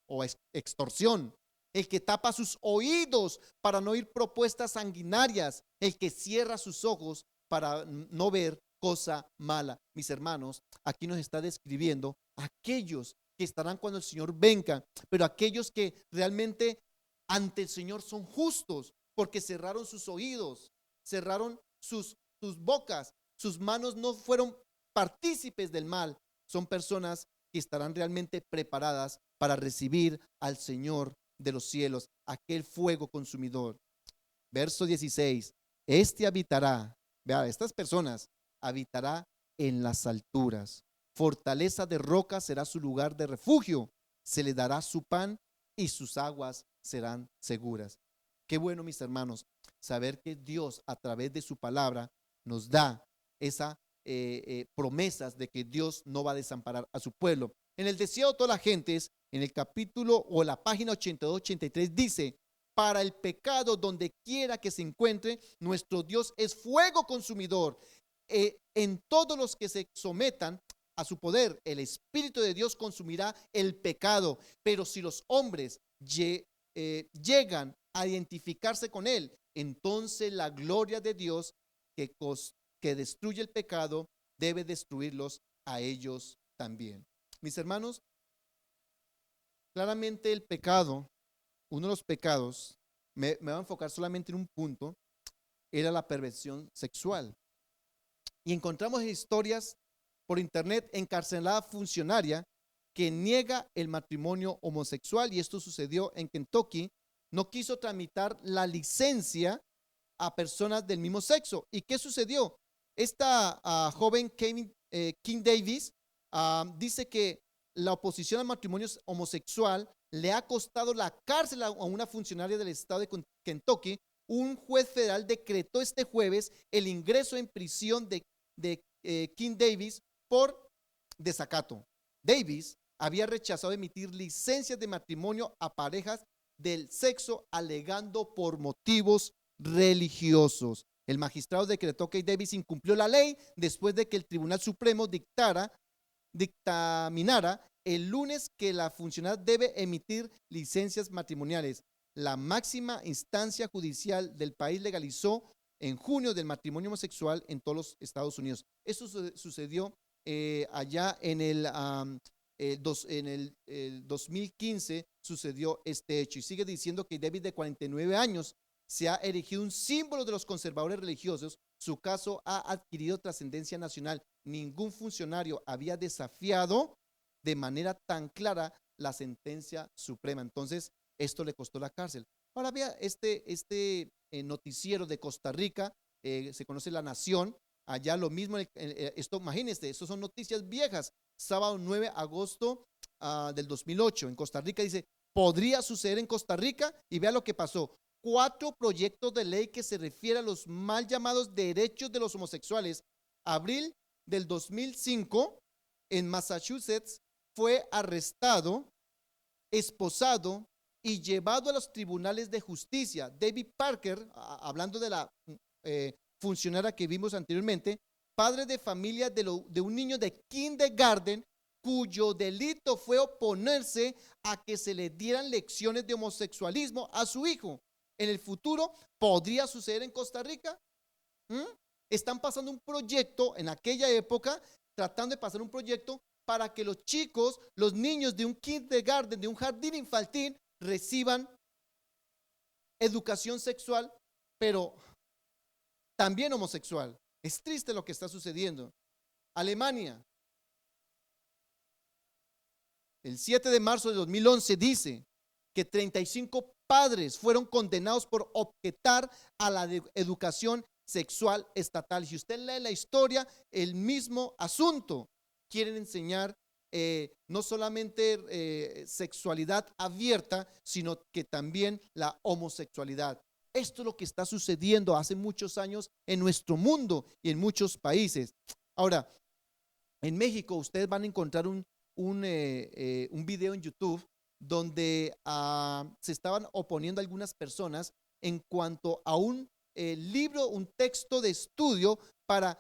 o extorsión, el que tapa sus oídos para no oír propuestas sanguinarias, el que cierra sus ojos para no ver cosa mala. Mis hermanos, aquí nos está describiendo aquellos que estarán cuando el Señor venga, pero aquellos que realmente ante el Señor son justos porque cerraron sus oídos, cerraron sus bocas, sus manos no fueron partícipes del mal. Son personas que estarán realmente preparadas para recibir al Señor de los cielos, aquel fuego consumidor. Verso 16, este habitará, vea, estas personas habitará en las alturas, fortaleza de roca será su lugar de refugio, se le dará su pan y sus aguas serán seguras. Qué bueno, mis hermanos, saber que Dios a través de su palabra nos da esa promesas de que Dios no va a desamparar a su pueblo. En el deseo de todas las gentes, en el capítulo o la página 82-83 dice, para el pecado donde quiera que se encuentre, nuestro Dios es fuego consumidor. En todos los que se sometan a su poder, el Espíritu de Dios consumirá el pecado. Pero si los hombres llegan a identificarse con él, entonces la gloria de Dios que destruye el pecado debe destruirlos a ellos también. Mis hermanos, claramente el pecado, uno de los pecados, me voy a enfocar solamente en un punto, era la perversión sexual. Y encontramos historias por internet, encarcelada funcionaria que niega el matrimonio homosexual, y esto sucedió en Kentucky. No quiso tramitar la licencia a personas del mismo sexo. ¿Y qué sucedió? Esta joven King Davis dice que la oposición al matrimonio homosexual le ha costado la cárcel a una funcionaria del estado de Kentucky. Un juez federal decretó este jueves el ingreso en prisión de King Davis por desacato. Davis había rechazado emitir licencias de matrimonio a parejas del sexo alegando por motivos religiosos. El magistrado decretó que Davis incumplió la ley después de que el Tribunal Supremo dictaminara el lunes que la funcionaria debe emitir licencias matrimoniales. La máxima instancia judicial del país legalizó en junio del matrimonio homosexual en todos los Estados Unidos. Eso sucedió allá en el 2015 sucedió este hecho, y sigue diciendo que David, de 49 años, se ha erigido un símbolo de los conservadores religiosos. Su caso ha adquirido trascendencia nacional. Ningún funcionario había desafiado de manera tan clara la sentencia suprema. Entonces, esto le costó la cárcel. Ahora vea este noticiero de Costa Rica, se conoce La Nación. Allá lo mismo, esto, imagínense, eso son noticias viejas. Sábado 9 de agosto del 2008 en Costa Rica, dice, podría suceder en Costa Rica, y vea lo que pasó. 4 proyectos de ley que se refieren a los mal llamados derechos de los homosexuales. Abril del 2005, en Massachusetts, fue arrestado, esposado y llevado a los tribunales de justicia. David Parker, hablando de la funcionaria que vimos anteriormente, padre de familia de un niño de kindergarten, cuyo delito fue oponerse a que se le dieran lecciones de homosexualismo a su hijo. En el futuro, ¿podría suceder en Costa Rica? Están pasando un proyecto en aquella época, tratando de pasar un proyecto para que los chicos, los niños de un kindergarten, de un jardín infantil, reciban educación sexual, pero también homosexual. Es triste lo que está sucediendo. Alemania, el 7 de marzo de 2011, dice que 35 padres fueron condenados por objetar a la educación sexual estatal. Si usted lee la historia, el mismo asunto. Quieren enseñar no solamente sexualidad abierta, sino que también la homosexualidad. Esto es lo que está sucediendo hace muchos años en nuestro mundo y en muchos países. Ahora, en México ustedes van a encontrar un video en YouTube donde se estaban oponiendo algunas personas en cuanto a un libro, un texto de estudio para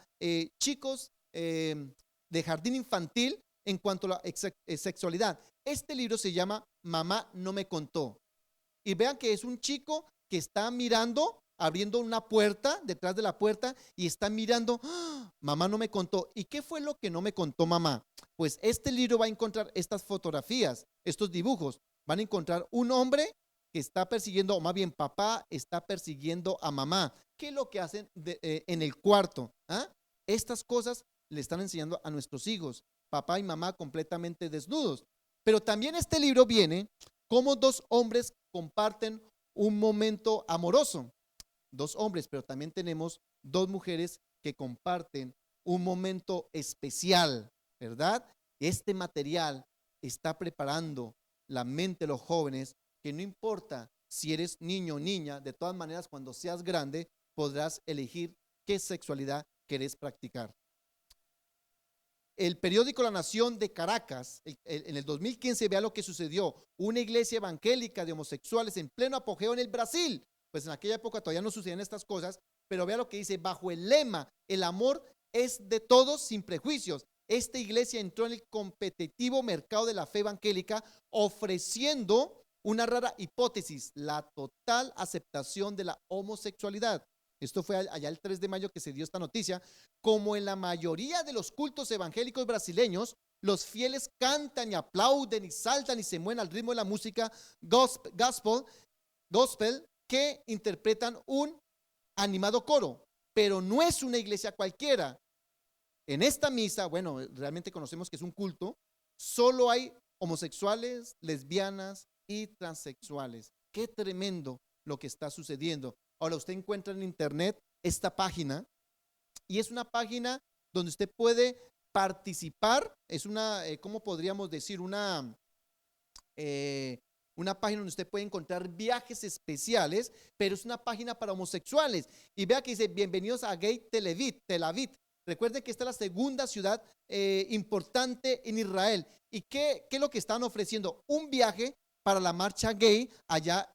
chicos de jardín infantil en cuanto a la sexualidad. Este libro se llama Mamá no me contó. Y vean que es un chico que está mirando, abriendo una puerta, detrás de la puerta, y está mirando, ¡ah! Mamá no me contó. ¿Y qué fue lo que no me contó mamá? Pues este libro va a encontrar estas fotografías, estos dibujos. Van a encontrar un hombre que está persiguiendo, o más bien papá está persiguiendo a mamá. ¿Qué es lo que hacen en el cuarto? ¿Ah? Estas cosas le están enseñando a nuestros hijos, papá y mamá completamente desnudos. Pero también este libro viene como dos hombres comparten un momento amoroso. Dos hombres, pero también tenemos dos mujeres que comparten un momento especial, ¿verdad? Este material está preparando la mente de los jóvenes que no importa si eres niño o niña, de todas maneras cuando seas grande podrás elegir qué sexualidad querés practicar. El periódico La Nación de Caracas, en el 2015, vea lo que sucedió. Una iglesia evangélica de homosexuales en pleno apogeo en el Brasil. Pues en aquella época todavía no sucedían estas cosas, pero vea lo que dice, bajo el lema, el amor es de todos sin prejuicios. Esta iglesia entró en el competitivo mercado de la fe evangélica ofreciendo una rara hipótesis, la total aceptación de la homosexualidad. Esto fue allá el 3 de mayo que se dio esta noticia. Como en la mayoría de los cultos evangélicos brasileños, los fieles cantan y aplauden y saltan y se mueven al ritmo de la música gospel que interpretan un animado coro, pero no es una iglesia cualquiera. En esta misa, bueno, realmente conocemos que es un culto, solo hay homosexuales, lesbianas y transexuales. Qué tremendo lo que está sucediendo. Ahora usted encuentra en internet esta página y es una página donde usted puede participar, es una, ¿cómo podríamos decir? Una página donde usted puede encontrar viajes especiales, pero es una página para homosexuales. Y vea que dice, bienvenidos a Gay Tel Aviv. Recuerden que esta es la segunda ciudad importante en Israel. ¿Y qué es lo que están ofreciendo? Un viaje para la marcha gay allá,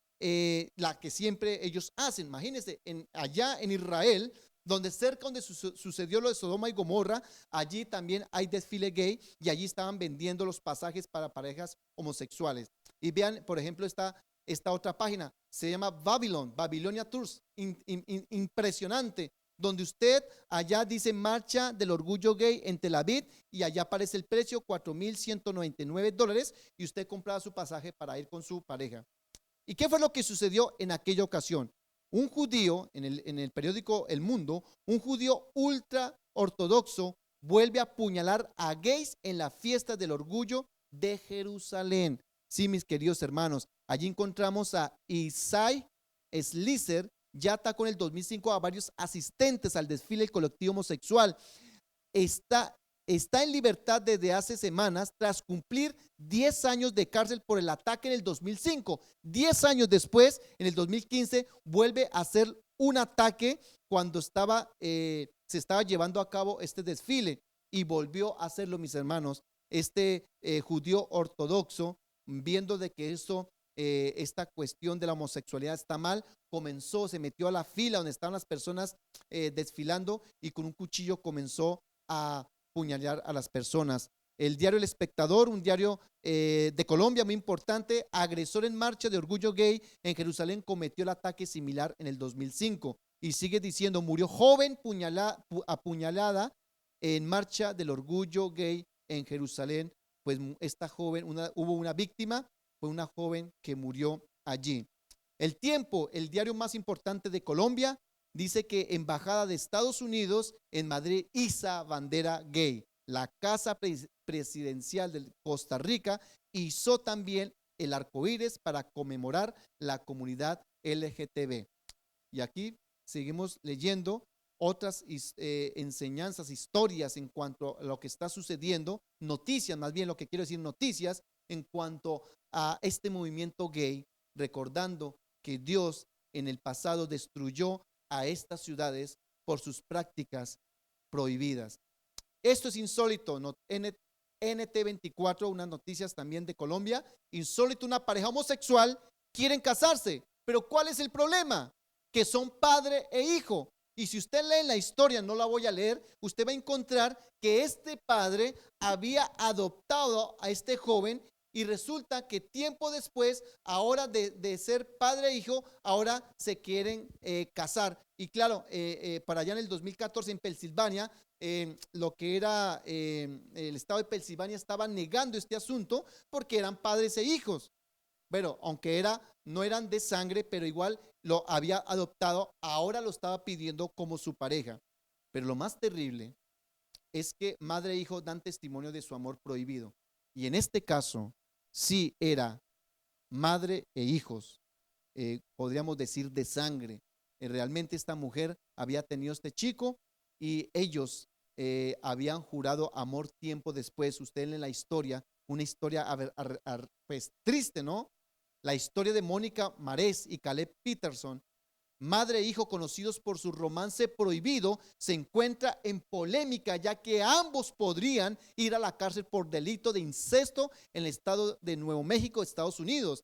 la que siempre ellos hacen. Imagínense, allá en Israel, donde cerca donde sucedió lo de Sodoma y Gomorra, allí también hay desfile gay y allí estaban vendiendo los pasajes para parejas homosexuales. Y vean, por ejemplo, esta otra página, se llama Babilonia Tours, impresionante, donde usted allá dice marcha del orgullo gay en Tel Aviv y allá aparece el precio, $4,199 y usted compraba su pasaje para ir con su pareja. ¿Y qué fue lo que sucedió en aquella ocasión? Un judío, en el periódico El Mundo, un judío ultra ortodoxo vuelve a apuñalar a gays en la fiesta del orgullo de Jerusalén. Sí, mis queridos hermanos, allí encontramos a Isai Slicer, ya atacó en el 2005 a varios asistentes al desfile del colectivo homosexual. Está en libertad desde hace semanas tras cumplir 10 años de cárcel por el ataque en el 2005. 10 años después, en el 2015, vuelve a hacer un ataque cuando se estaba llevando a cabo este desfile y volvió a hacerlo, mis hermanos. Este judío ortodoxo, viendo de que esta cuestión de la homosexualidad está mal, se metió a la fila donde estaban las personas desfilando y con un cuchillo comenzó a apuñalar a las personas. El diario El Espectador, un diario de Colombia muy importante, agresor en marcha de orgullo gay en Jerusalén, cometió el ataque similar en el 2005 y sigue diciendo, murió joven apuñalada en marcha del orgullo gay en Jerusalén. Pues esta joven, hubo una víctima, fue una joven que murió allí. El Tiempo, el diario más importante de Colombia, dice que Embajada de Estados Unidos en Madrid iza bandera gay. La Casa Presidencial de Costa Rica hizo también el arco iris para conmemorar la comunidad LGTB. Y aquí seguimos leyendo otras enseñanzas, historias en cuanto a lo que está sucediendo, noticias, más bien lo que quiero decir, noticias en cuanto a este movimiento gay, recordando que Dios en el pasado destruyó a estas ciudades por sus prácticas prohibidas. Esto es insólito, NT24, unas noticias también de Colombia. Insólito, una pareja homosexual quieren casarse, pero ¿cuál es el problema? Que son padre e hijo. Y si usted lee la historia, no la voy a leer, usted va a encontrar que este padre había adoptado a este joven y resulta que tiempo después, ahora de ser padre e hijo, ahora se quieren casar. Y claro, para allá en el 2014 en Pensilvania, lo que era el estado de Pensilvania estaba negando este asunto porque eran padres e hijos. Bueno, aunque no eran de sangre, pero igual lo había adoptado, ahora lo estaba pidiendo como su pareja. Pero lo más terrible es que madre e hijo dan testimonio de su amor prohibido. Y en este caso, sí era madre e hijos, podríamos decir de sangre. Realmente esta mujer había tenido este chico y ellos habían jurado amor tiempo después. Usted lee la historia, una historia pues triste, ¿no? La historia de Mónica Marés y Caleb Peterson, madre e hijo conocidos por su romance prohibido, se encuentra en polémica ya que ambos podrían ir a la cárcel por delito de incesto en el estado de Nuevo México, Estados Unidos.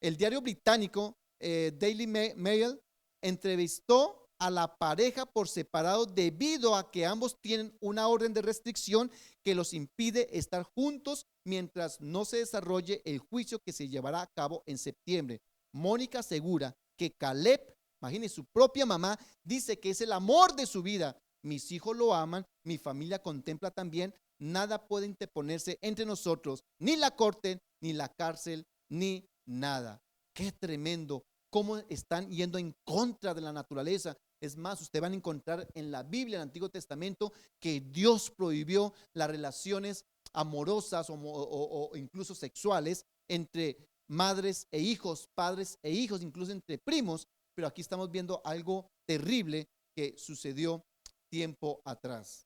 El diario británico Daily Mail entrevistó a la pareja por separado debido a que ambos tienen una orden de restricción que los impide estar juntos mientras no se desarrolle el juicio que se llevará a cabo en septiembre. Mónica asegura que Caleb, imagine, su propia mamá, dice que es el amor de su vida. Mis hijos lo aman, mi familia contempla también. Nada puede interponerse entre nosotros, ni la corte, ni la cárcel, ni nada. Qué tremendo, cómo están yendo en contra de la naturaleza. Es más, usted van a encontrar en la Biblia, en el Antiguo Testamento, que Dios prohibió las relaciones amorosas o incluso sexuales entre madres e hijos, padres e hijos, incluso entre primos. Pero aquí estamos viendo algo terrible que sucedió tiempo atrás.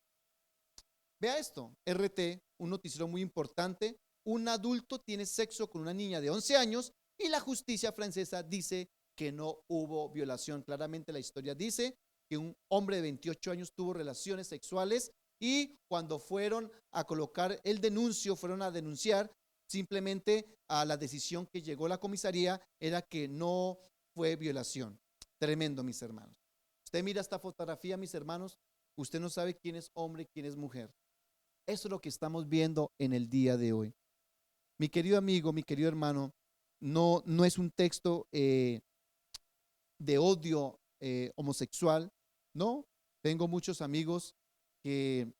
Vea esto, RT, un noticiero muy importante. Un adulto tiene sexo con una niña de 11 años y la justicia francesa dice que no hubo violación. Claramente la historia dice que un hombre de 28 años tuvo relaciones sexuales y cuando fueron a colocar el denuncio, fueron a denunciar, simplemente a la decisión que llegó la comisaría era que no fue violación. Tremendo, mis hermanos. Usted mira esta fotografía, mis hermanos, usted no sabe quién es hombre y quién es mujer. Eso es lo que estamos viendo en el día de hoy. Mi querido amigo, mi querido hermano, no es un texto de odio homosexual, no. Tengo muchos amigos que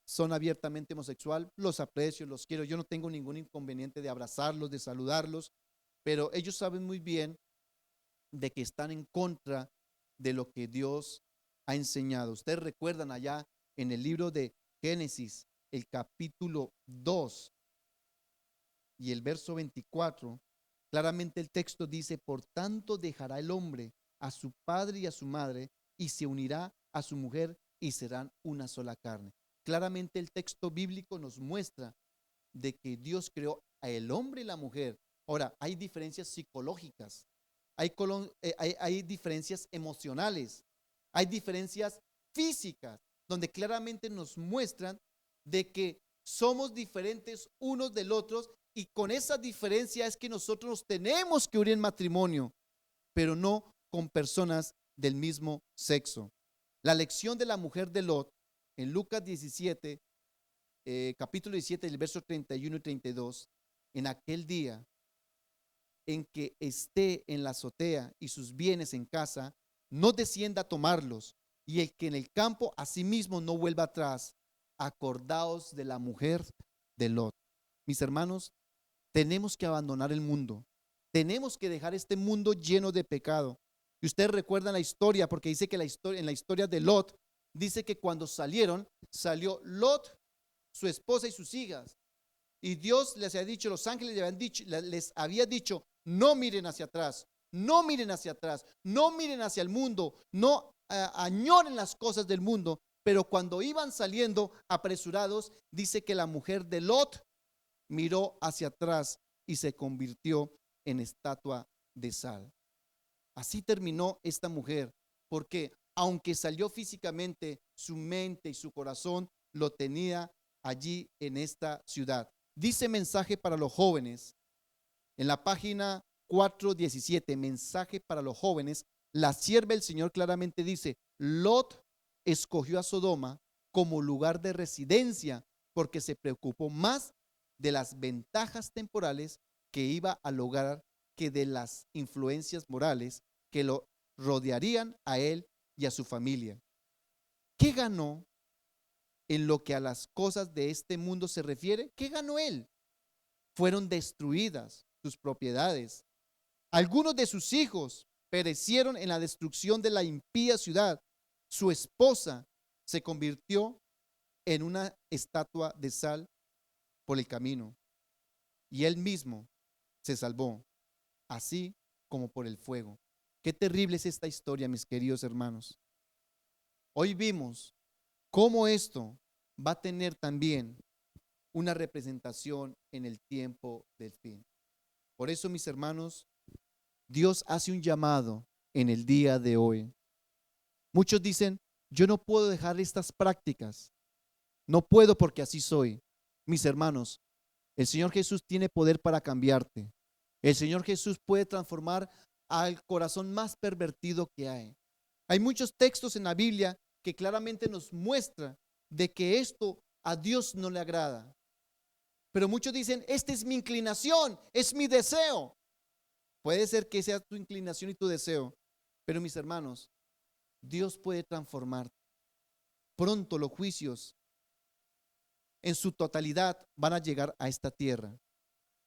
son abiertamente homosexual, los aprecio, los quiero, yo no tengo ningún inconveniente de abrazarlos, de saludarlos, pero ellos saben muy bien de que están en contra de lo que Dios ha enseñado. Ustedes recuerdan allá en el libro de Génesis, el capítulo 2 y el verso 24, claramente el texto dice: por tanto dejará el hombre a su padre y a su madre y se unirá a su mujer y serán una sola carne. Claramente el texto bíblico nos muestra de que Dios creó a el hombre y la mujer. Ahora, hay diferencias psicológicas, hay diferencias emocionales, hay diferencias físicas, donde claramente nos muestran de que somos diferentes unos del otro y con esa diferencia es que nosotros nos tenemos que unir en matrimonio, pero no con personas del mismo sexo. La lección de la mujer de Lot en Lucas 17, capítulo 17, el verso 31 y 32, en aquel día en que esté en la azotea y sus bienes en casa, no descienda a tomarlos, y el que en el campo asimismo no vuelva atrás. Acordaos de la mujer de Lot. Mis hermanos, tenemos que abandonar el mundo. Tenemos que dejar este mundo lleno de pecado. Y ustedes recuerdan la historia, porque dice que en la historia de Lot, dice que cuando salió Lot, su esposa y sus hijas. Y Dios les había dicho, los ángeles les había dicho, no miren hacia atrás, no miren hacia atrás, no miren hacia el mundo, no añoren las cosas del mundo. Pero cuando iban saliendo apresurados, dice que la mujer de Lot miró hacia atrás y se convirtió en estatua de sal. Así terminó esta mujer, porque aunque salió físicamente, su mente y su corazón lo tenía allí en esta ciudad. Dice mensaje para los jóvenes en la página 4:17, mensaje para los jóvenes. La sierva del Señor claramente dice: Lot escogió a Sodoma como lugar de residencia porque se preocupó más de las ventajas temporales que iba a lograr que de las influencias morales que lo rodearían a él y a su familia. ¿Qué ganó en lo que a las cosas de este mundo se refiere? ¿Qué ganó él? Fueron destruidas sus propiedades. Algunos de sus hijos perecieron en la destrucción de la impía ciudad. Su esposa se convirtió en una estatua de sal por el camino. Y él mismo se salvó, así como por el fuego. Qué terrible es esta historia, mis queridos hermanos. Hoy vimos cómo esto va a tener también una representación en el tiempo del fin. Por eso, mis hermanos, Dios hace un llamado en el día de hoy. Muchos dicen: yo no puedo dejar estas prácticas, no puedo porque así soy. Mis hermanos, el Señor Jesús tiene poder para cambiarte. El Señor Jesús puede transformar al corazón más pervertido que hay. Hay muchos textos en la Biblia que claramente nos muestran de que esto a Dios no le agrada. Pero muchos dicen: esta es mi inclinación, es mi deseo. Puede ser que sea tu inclinación y tu deseo, pero mis hermanos, Dios puede transformar. Pronto los juicios en su totalidad van a llegar a esta tierra.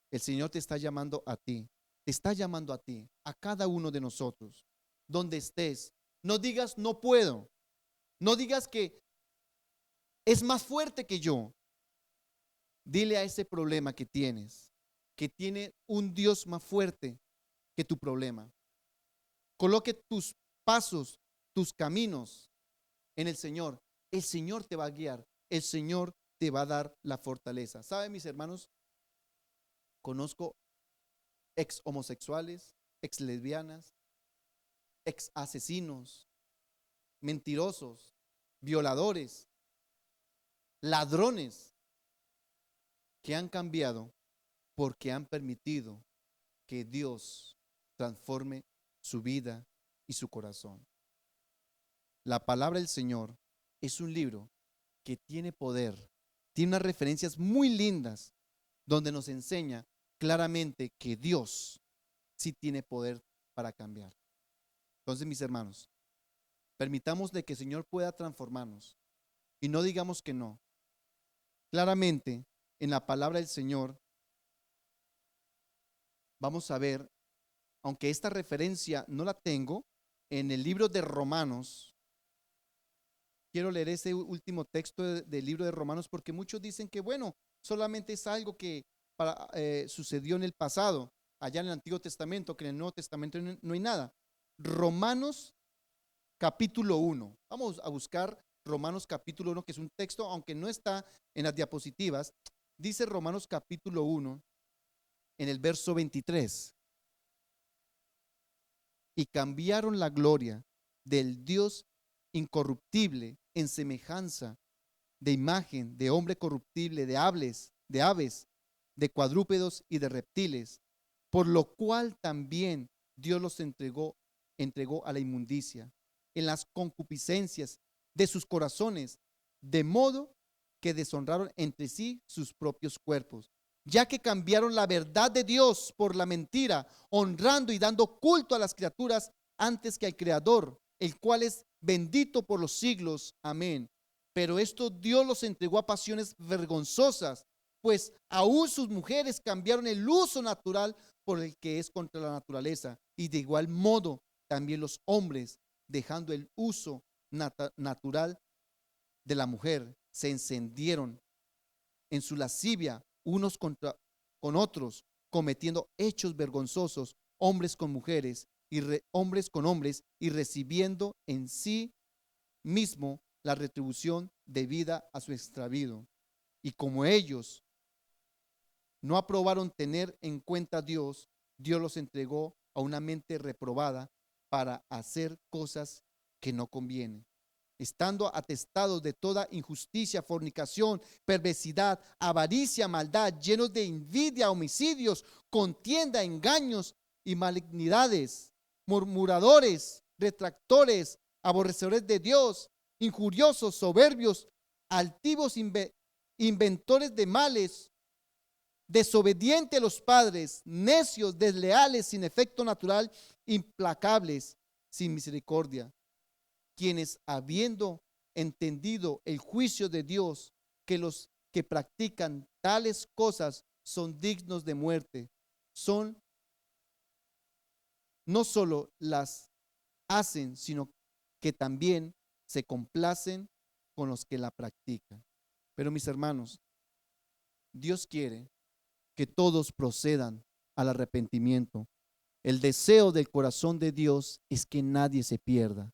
El Señor te está llamando a ti, te está llamando a ti, a cada uno de nosotros, donde estés. No digas no puedo, no digas que es más fuerte que yo. Dile a ese problema que tienes, que tiene un Dios más fuerte que tu problema. Coloque tus pasos, tus caminos en el Señor. El Señor te va a guiar, el Señor te va a dar la fortaleza. ¿Saben, mis hermanos? Conozco ex homosexuales, ex lesbianas, ex asesinos, mentirosos, violadores, ladrones, que han cambiado porque han permitido que Dios transforme su vida y su corazón. La palabra del Señor es un libro que tiene poder, tiene unas referencias muy lindas donde nos enseña claramente que Dios sí tiene poder para cambiar. Entonces, mis hermanos, permitamos de que el Señor pueda transformarnos y no digamos que no. Claramente, en la palabra del Señor, vamos a ver, aunque esta referencia no la tengo, en el libro de Romanos, quiero leer ese último texto del libro de Romanos porque muchos dicen que, bueno, solamente es algo que sucedió en el pasado, allá en el Antiguo Testamento, que en el Nuevo Testamento no hay nada. Romanos capítulo 1. Vamos a buscar Romanos capítulo 1, que es un texto, aunque no está en las diapositivas. Dice Romanos capítulo 1 en el verso 23. Y cambiaron la gloria del Dios incorruptible en semejanza de imagen de hombre corruptible, de aves, de cuadrúpedos y de reptiles, por lo cual también Dios los entregó a la inmundicia en las concupiscencias de sus corazones, de modo que deshonraron entre sí sus propios cuerpos, ya que cambiaron la verdad de Dios por la mentira, honrando y dando culto a las criaturas antes que al Creador, el cual es bendito por los siglos. Amén. Pero esto Dios los entregó a pasiones vergonzosas, pues aún sus mujeres cambiaron el uso natural por el que es contra la naturaleza, y de igual modo también los hombres, dejando el uso natural de la mujer, se encendieron en su lascivia unos con otros, cometiendo hechos vergonzosos, hombres con mujeres y hombres con hombres, y recibiendo en sí mismo la retribución debida a su extravío. Y como ellos no aprobaron tener en cuenta a Dios, Dios los entregó a una mente reprobada para hacer cosas que no convienen. estando atestados de toda injusticia, fornicación, perversidad, avaricia, maldad, llenos de envidia, homicidios, contienda, engaños y malignidades, murmuradores, retractores, aborrecedores de Dios, injuriosos, soberbios, altivos, inventores de males, desobedientes a los padres, necios, desleales, sin efecto natural, implacables, sin misericordia, quienes habiendo entendido el juicio de Dios, que los que practican tales cosas son dignos de muerte, son no solo las hacen, sino que también se complacen con los que la practican. Pero mis hermanos, Dios quiere que todos procedan al arrepentimiento. El deseo del corazón de Dios es que nadie se pierda.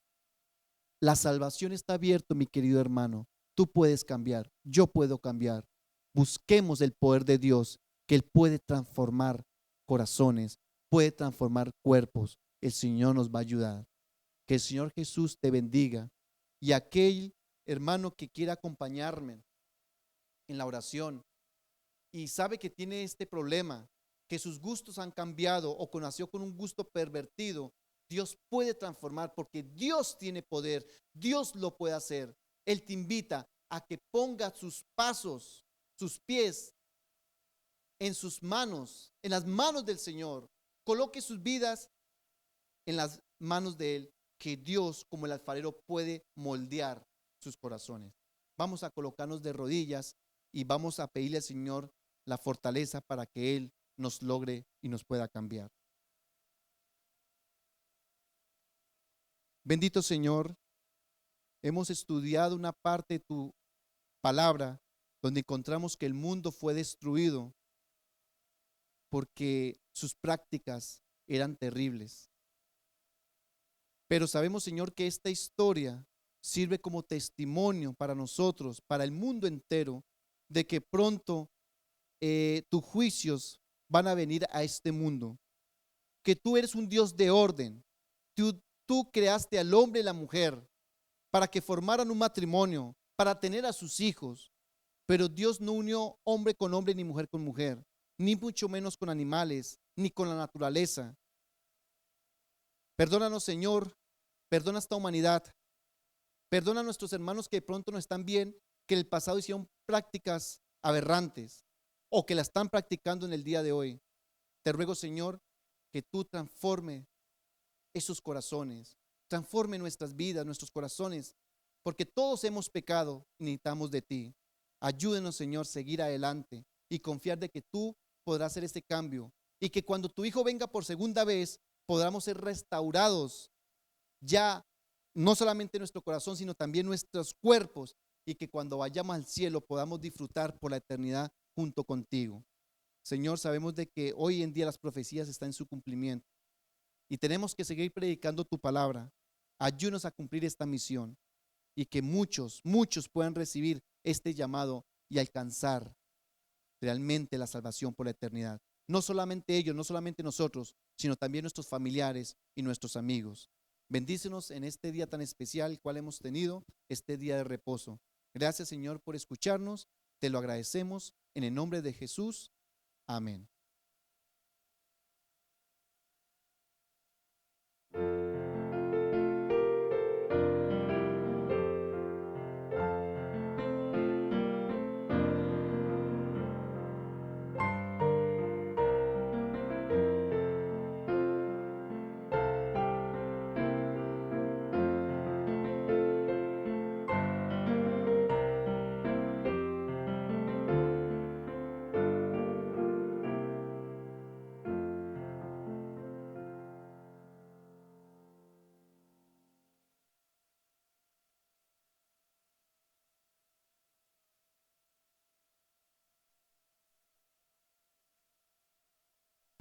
La salvación está abierta, mi querido hermano. Tú puedes cambiar, yo puedo cambiar. Busquemos el poder de Dios, que Él puede transformar corazones, puede transformar cuerpos. El Señor nos va a ayudar. Que el Señor Jesús te bendiga. Y aquel hermano que quiera acompañarme en la oración y sabe que tiene este problema, que sus gustos han cambiado o que nació con un gusto pervertido, Dios puede transformar porque Dios tiene poder, Dios lo puede hacer. Él te invita a que ponga sus pasos, sus pies en sus manos, en las manos del Señor. Coloque sus vidas en las manos de Él, que Dios, como el alfarero, puede moldear sus corazones. Vamos a colocarnos de rodillas y vamos a pedirle al Señor la fortaleza para que Él nos logre y nos pueda cambiar. Bendito Señor, hemos estudiado una parte de tu palabra donde encontramos que el mundo fue destruido porque sus prácticas eran terribles. Pero sabemos, Señor, que esta historia sirve como testimonio para nosotros, para el mundo entero, de que pronto tus juicios van a venir a este mundo, que tú eres un Dios de orden. Tú creaste al hombre y la mujer para que formaran un matrimonio, para tener a sus hijos, pero Dios no unió hombre con hombre ni mujer con mujer, ni mucho menos con animales, ni con la naturaleza. Perdónanos, Señor, perdona esta humanidad, perdona a nuestros hermanos que de pronto no están bien, que en el pasado hicieron prácticas aberrantes o que la están practicando en el día de hoy. Te ruego, Señor, que tú transforme esos corazones, transforme nuestras vidas, nuestros corazones, porque todos hemos pecado y necesitamos de ti. Ayúdenos, Señor, seguir adelante y confiar de que tú podrás hacer este cambio y que cuando tu Hijo venga por segunda vez podamos ser restaurados ya, no solamente nuestro corazón, sino también nuestros cuerpos, y que cuando vayamos al cielo podamos disfrutar por la eternidad junto contigo. Señor, sabemos de que hoy en día las profecías están en su cumplimiento y tenemos que seguir predicando tu palabra. Ayúdanos a cumplir esta misión y que muchos puedan recibir este llamado y alcanzar realmente la salvación por la eternidad. No solamente ellos, no solamente nosotros, sino también nuestros familiares y nuestros amigos. Bendícenos en este día tan especial cual hemos tenido, este día de reposo. Gracias, Señor, por escucharnos. Te lo agradecemos en el nombre de Jesús. Amén.